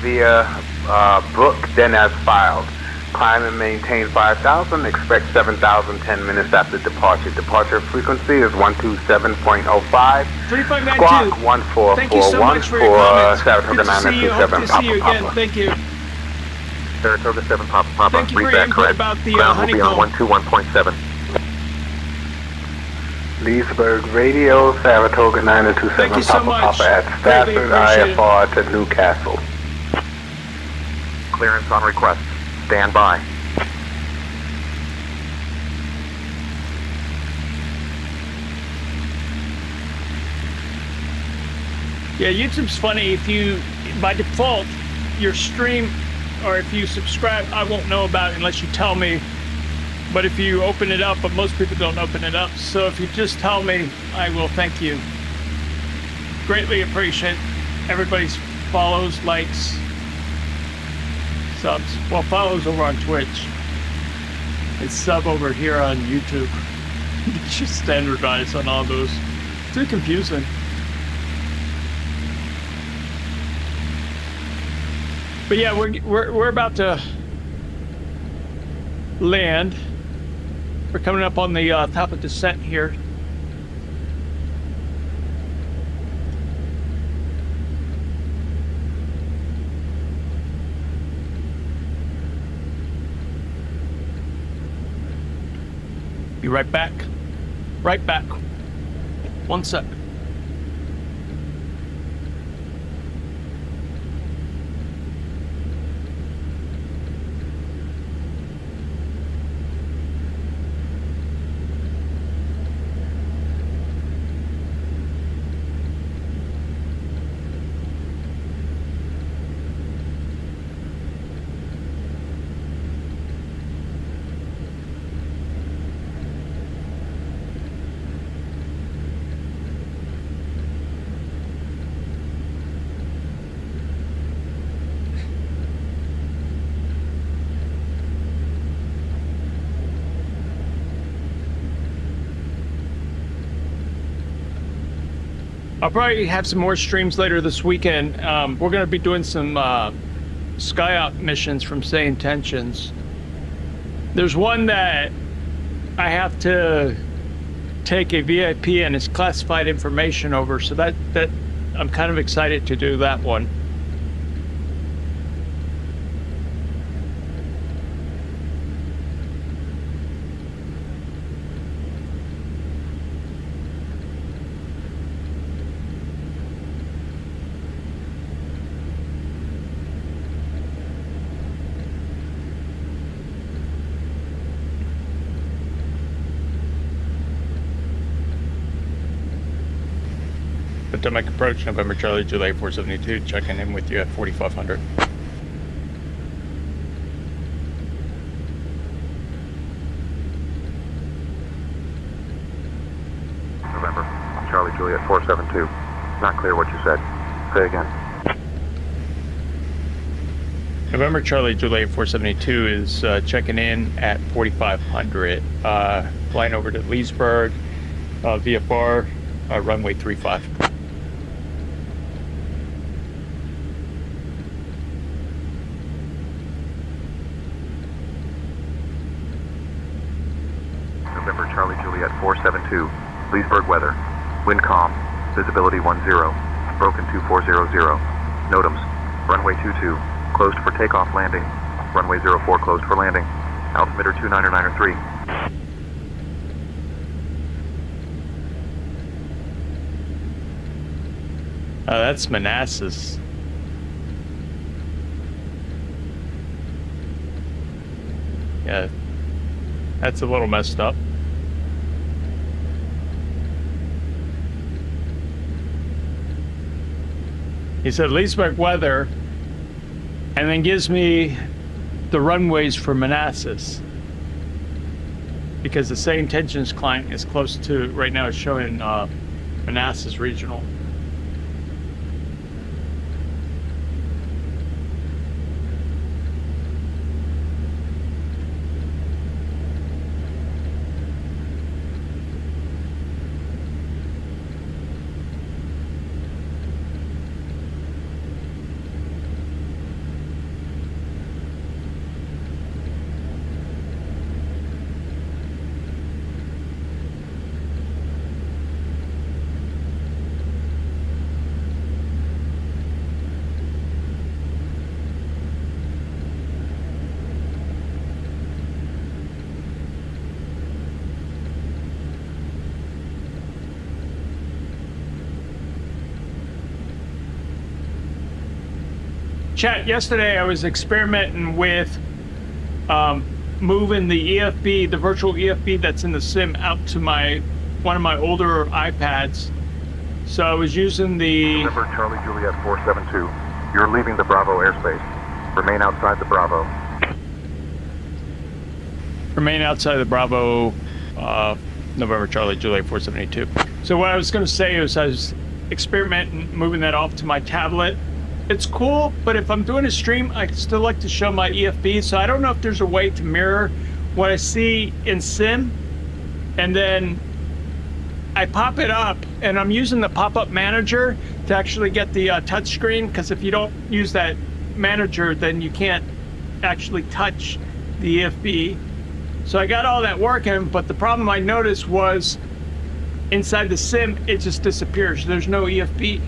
Via book, then as filed. Climb and maintain 5,000, expect 7,000 10 minutes after departure. Departure frequency is 127.05. 3592. Squawk 1441 Thank you so much for your comments. Saratoga Good to see you. 927 Hope to see you again. Papa. Thank you. Saratoga 7 Papa. Thank you for Read your that input correct. about the Ground will be on honeycomb. 121.7. Leesburg Radio, Saratoga 927 Thank you so Papa much. Papa at Greatly Stafford appreciate it. IFR to Newcastle. Clearance on request. Stand by. Yeah, YouTube's funny. If you, by default, your stream, or if you subscribe, I won't know about it unless you tell me. But if you open it up, but most people don't open it up. So if you just tell me, I will thank you. Greatly appreciate everybody's follows, likes, subs. Well, follows over on Twitch. It's sub over here on YouTube. It's just standardized on all those. Too confusing. But yeah, we're about to land. We're coming up on the top of descent here. Be right back. Right back. 1 sec. I'll probably have some more streams later this weekend. We're going to be doing some SkyOp missions from Say Intentions. There's one that I have to take a VIP and it's classified information over, so that I'm kind of excited to do that one. Potomac approach, November Charlie, July 472, checking in with you at 4500. November. Charlie Juliet 472. Not clear what you said. Say again. November Charlie Juliet 472 is checking in at 4500, flying over to Leesburg, VFR, runway 35. November Charlie Juliet 472, Leesburg weather, wind calm, visibility 10, broken 2400, NOTAMs, runway 22, closed for takeoff landing, runway 04 closed for landing, altimeter 29903. That's Manassas. Yeah, that's a little messed up. He said Leesburg weather, and then gives me the runways for Manassas. Because the same tensions client is close to, right now it's showing Manassas Regional. Chat, yesterday I was experimenting with moving the EFB, the virtual EFB that's in the sim, out to one of my older iPads. So I was using the... November Charlie Juliet 472, you're leaving the Bravo airspace. Remain outside the Bravo. Remain outside the Bravo, November Charlie Juliet 472. So what I was going to say is I was experimenting moving that off to my tablet. It's cool, but if I'm doing a stream, I still like to show my EFB, so I don't know if there's a way to mirror what I see in sim, and then I pop it up, and I'm using the pop-up manager to actually get the touch screen, because if you don't use that manager, then you can't actually touch the EFB. So I got all that working, but the problem I noticed was inside the sim, it just disappears. There's no EFB.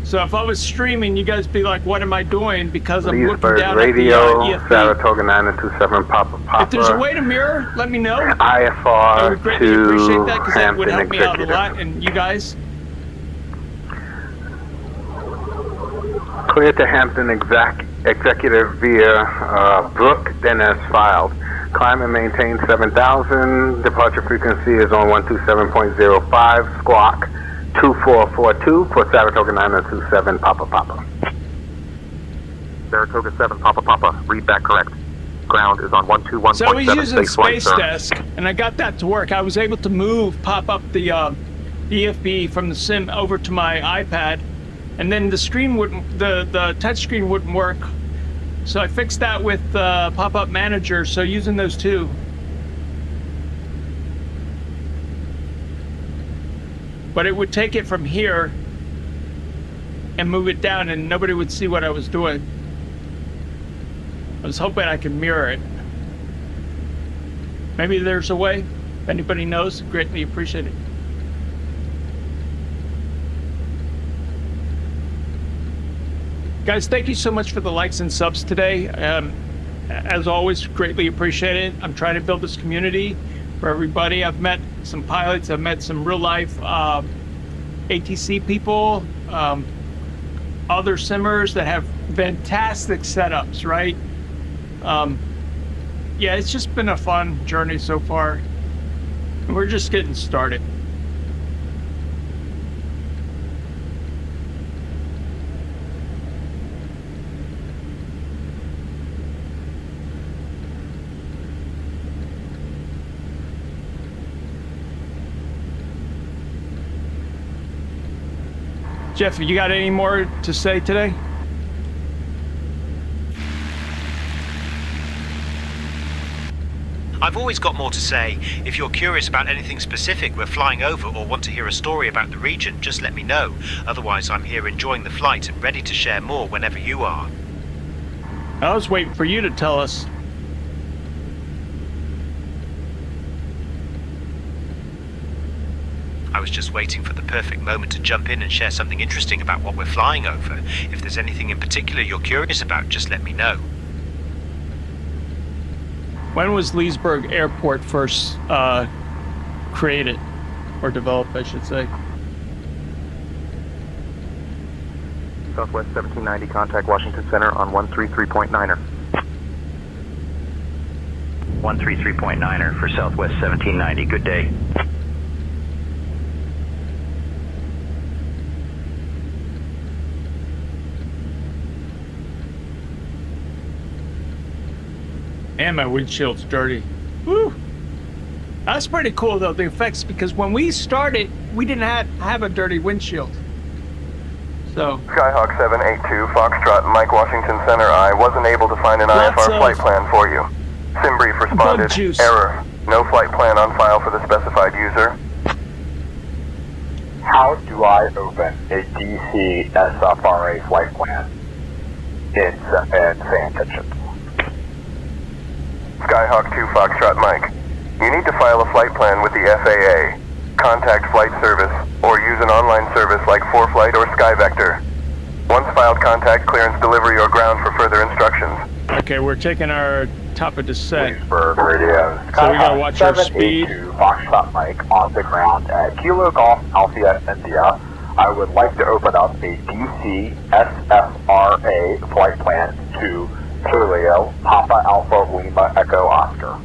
So if I was streaming, you guys be like, what am I doing? Because I'm looking down Radio, at the EFB. Saratoga 927 Papa. If there's a way to mirror, let me know. IFR I would greatly appreciate that, because that Hampton would help me out a Executive. lot. And you guys? Clear to Hampton Executive via Brook, then as filed. Climb and maintain 7,000. Departure frequency is on 127.05. Squawk 2442 for Saratoga 927 Papa. Saratoga 7 Papa, read that correct. Ground is on 121.7. So I was using Space Flight, Space sir. Desk, and I got that to work. I was able to pop up the EFB from the sim over to my iPad, and then the screen wouldn't, the touch screen wouldn't work. So I fixed that with pop-up manager. So using those two. But it would take it from here and move it down, and nobody would see what I was doing. I was hoping I could mirror it. Maybe there's a way. If anybody knows, greatly appreciate it. Guys, thank you so much for the likes and subs today. As always, greatly appreciate it. I'm trying to build this community for everybody. I've met some pilots. I've met some real life ATC people, other simmers that have fantastic setups, right? Yeah, it's just been a fun journey so far. We're just getting started. Jeff, you got any more to say today? I've always got more to say. If you're curious about anything specific we're flying over or want to hear a story about the region, just let me know. Otherwise, I'm here enjoying the flight and ready to share more whenever you are. I was waiting for you to tell us. I was just waiting for the perfect moment to jump in and share something interesting about what we're flying over. If there's anything in particular you're curious about, just let me know. When was Leesburg Airport first created? Or developed, I should say. Southwest 1790, contact Washington Center on 133.9er. 133.9er for Southwest 1790. Good day. And my windshield's dirty. Woo! That's pretty cool though, the effects, because when we started, we didn't have a dirty windshield. So Skyhawk 782, Foxtrot, Mike Washington Center. I wasn't able to find an IFR flight plan for you. Simbrief responded, error. No flight plan on file for the specified user. How do I open a DC SFRA flight plan in Fan Kitchen? Skyhawk 2, Foxtrot, Mike. You need to file a flight plan with the FAA. Contact flight service, or use an online service like ForeFlight or SkyVector. Once filed, contact clearance, delivery, or ground for further instructions. okay, we're taking our top of descent. Leesburg Radio. So we gotta watch our speed. Foxtrot Mike on the ground at Kilo Golf Alpha India. I would like to open up a DC SFRA flight plan to Paleo Papa Alpha Lima Echo Oscar.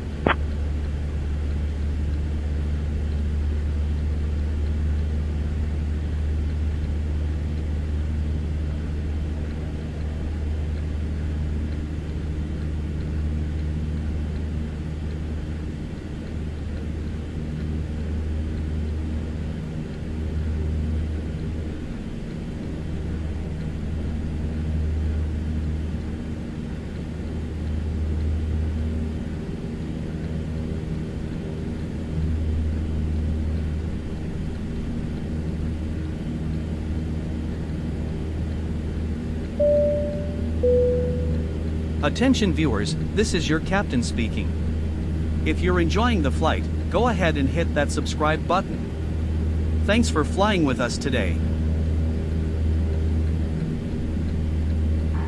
Attention viewers, this is your captain speaking. If you're enjoying the flight, go ahead and hit that subscribe button. Thanks for flying with us today.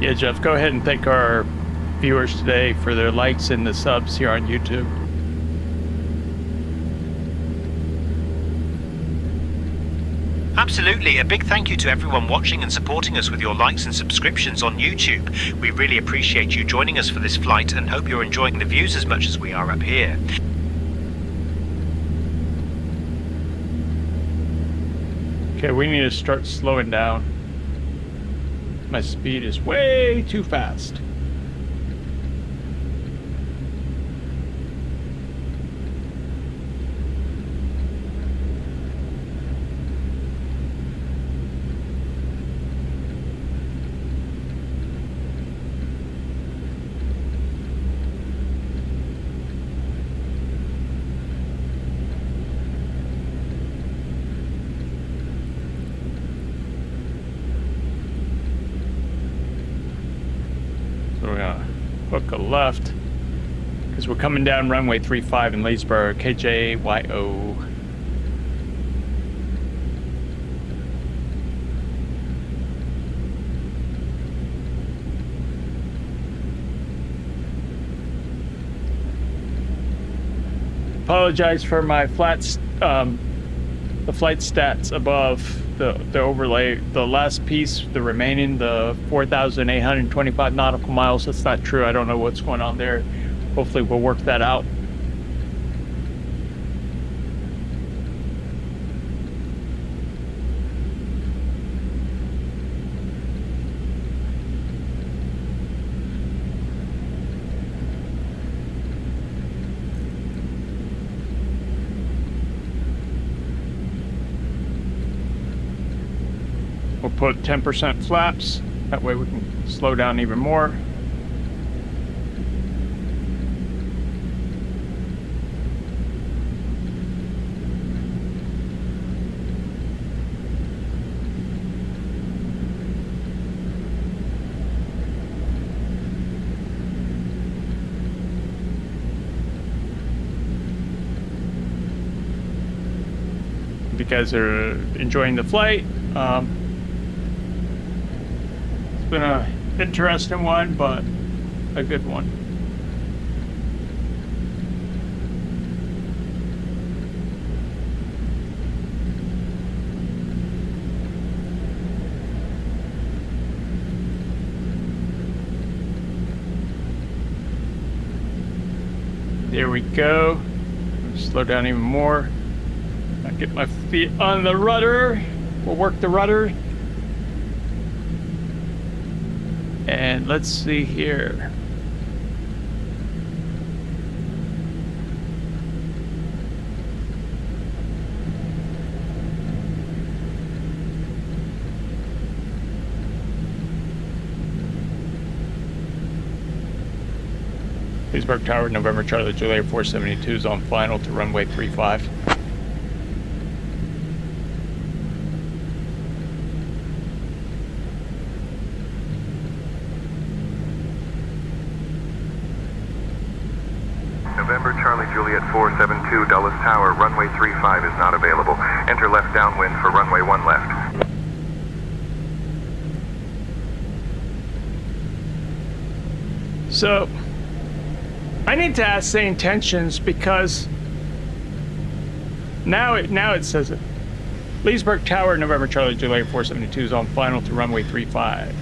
Yeah, Jeff, go ahead and thank our viewers today for their likes and the subs here on YouTube. Absolutely, a big thank you to everyone watching and supporting us with your likes and subscriptions on YouTube. We really appreciate you joining us for this flight and hope you're enjoying the views as much as we are up here. Okay, we need to start slowing down. My speed is way too fast. So we're gonna hook a left because we're coming down runway 35 in Leesburg, KJYO. Apologize for my the flight stats above the overlay. The last piece, the remaining, the 4,825 nautical miles, that's not true. I don't know what's going on there. Hopefully we'll work that out. We'll put 10% flaps. That way we can slow down even more. If you guys are enjoying the flight, it's been a interesting one, but a good one. There we go. Slow down even more. I get my feet on the rudder. We'll work the rudder. And let's see here. Leesburg Tower, November Charlie Juliet 472 is on final to runway 35. November Charlie Juliet 472, Dulles Tower, runway 35 is not available. Enter left downwind for runway 1 left. So, I need to ask the intentions because now it says it. Leesburg Tower, November Charlie Juliet 472 is on final to runway 35.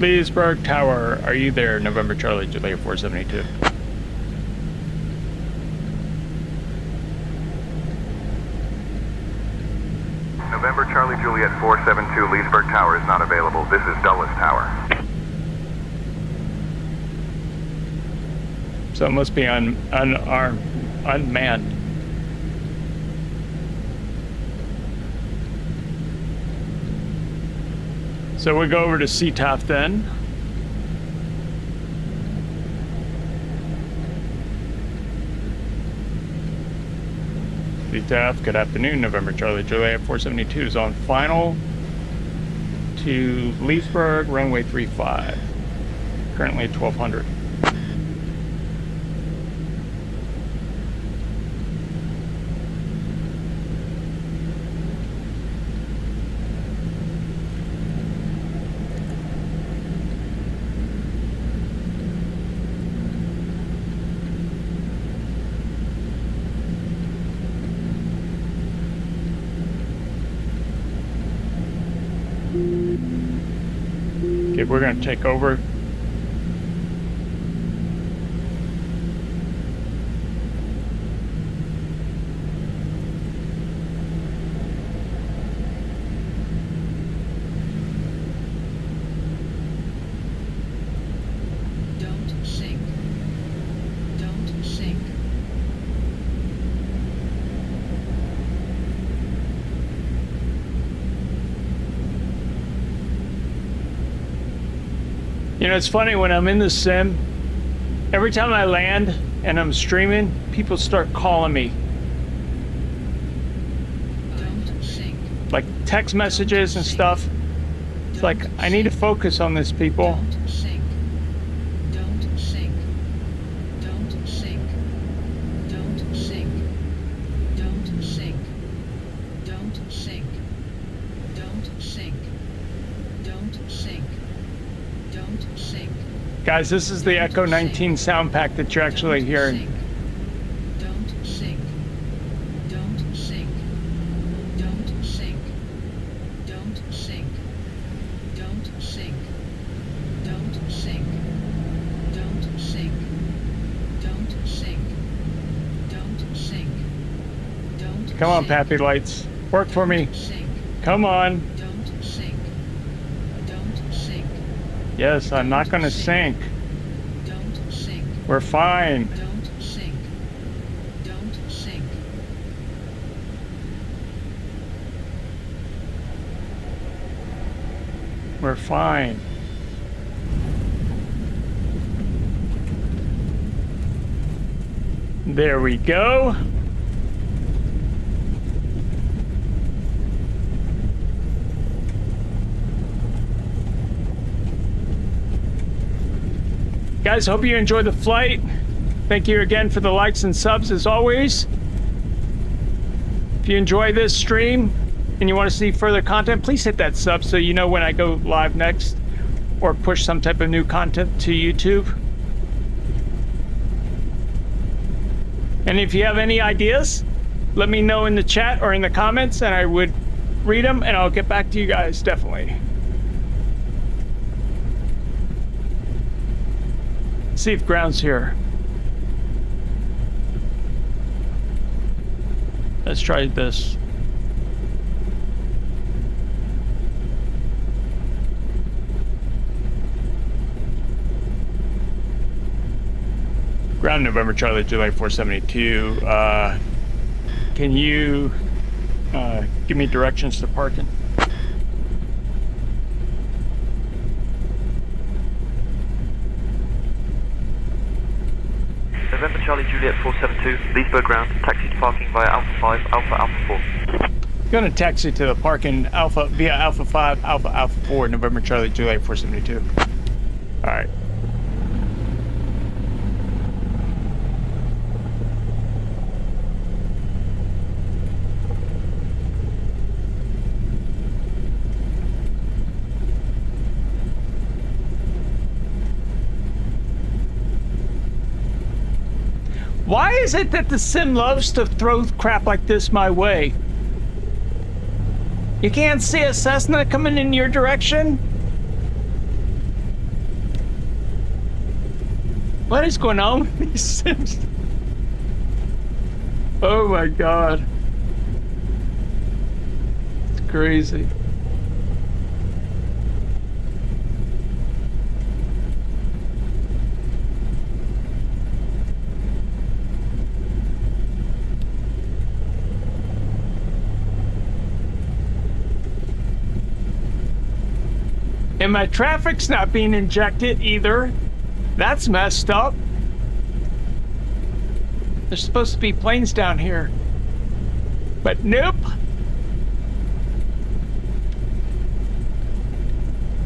Leesburg Tower, are you there? November Charlie Juliet 472. November Charlie Juliet 472, Leesburg Tower is not available. This is Dulles Tower. So it must be unmanned. So we go over to CTOF then. CTOF, good afternoon. November Charlie Juliet 472 is on final to Leesburg, runway 35. Currently 1200. Okay, we're going to take over. Don't sink. Don't sink. You know, it's funny when I'm in the sim, every time I land and I'm streaming, people start calling me. Don't sink. Like text messages and stuff. It's like, I need to focus on this, people. Don't sink. Don't sink. Don't sink. Don't sink. Don't sink. Don't sink. Don't sink. Don't sink. Don't sink. Guys, this is the Echo 19 sound pack that you're actually hearing. Don't sink. Don't sink. Don't sink. Don't sink. Don't sink. Don't sink. Don't sink. Don't sink. Don't sink. Don't. Come on, Pappy Lights. Work for me. Come on. Don't sink. Don't sink. Yes, I'm not going to sink. Don't sink. We're fine. Don't sink. Don't sink. We're fine. There we go. Guys, hope you enjoyed the flight. Thank you again for the likes and subs as always. If you enjoy this stream and you want to see further content, please hit that sub so you know when I go live next or push some type of new content to YouTube. And if you have any ideas, let me know in the chat or in the comments and I would read them and I'll get back to you guys definitely. See if ground's here. Let's try this. Ground November Charlie July 472. Can you give me directions to parking? November Charlie Juliet 472, Leesburg ground, taxi to parking via Alpha 5, Alpha 4. Gonna taxi to the parking Alpha via Alpha 5, Alpha 4, November Charlie Juliet 472. Alright. Why is it that the sim loves to throw crap like this my way? You can't see a Cessna coming in your direction? What is going on with these sims? Oh my god. It's crazy. And my traffic's not being injected either. That's messed up. There's supposed to be planes down here. But nope.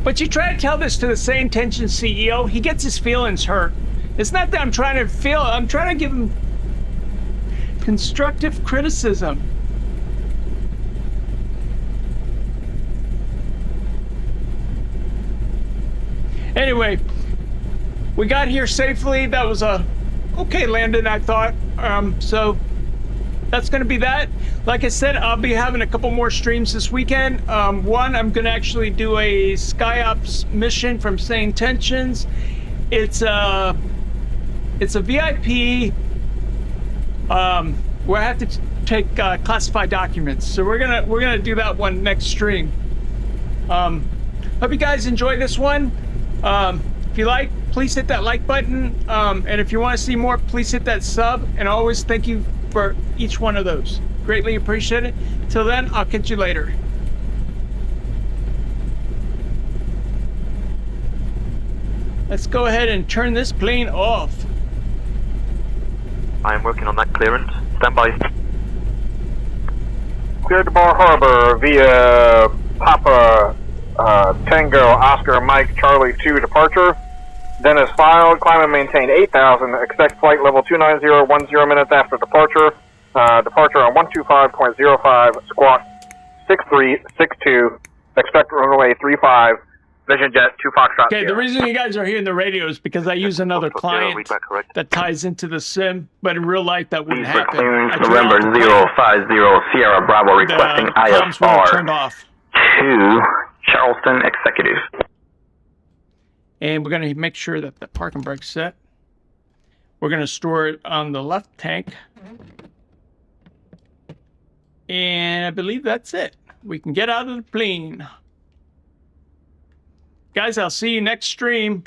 But you try to tell this to the Sane Tension CEO, he gets his feelings hurt. It's not that I'm trying to give him constructive criticism. Anyway, we got here safely. That was a okay landing, I thought. So that's going to be that. Like I said, I'll be having a couple more streams this weekend. One, I'm going to actually do a SkyOps mission from Sane Tensions. It's a VIP where I have to take classified documents. So we're gonna do that one next stream. Hope you guys enjoy this one. If you like, please hit that like button. And if you want to see more, please hit that sub. And always thank you for each one of those. Greatly appreciate it. Till then, I'll catch you later. Let's go ahead and turn this plane off. I am working on that clearance. Stand by. Cleared to Bar Harbor via Papa Tango Oscar Mike Charlie 2 departure. Dennis filed. Climb and maintain 8,000. Expect flight level 290 minutes after departure. Departure on 125.05. Squawk 6362. Expect runway 35. Vision jet 2 Foxtrot. Okay, the reason you guys are hearing the radio is because I use another client that ties into the sim, but in real life that wouldn't happen. November 050 Sierra Bravo requesting IFR turned off. to Charleston Executive. And we're going to make sure that the parking brake's set. We're going to store it on the left tank. And I believe that's it. We can get out of the plane. Guys, I'll see you next stream.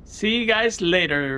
See you guys later.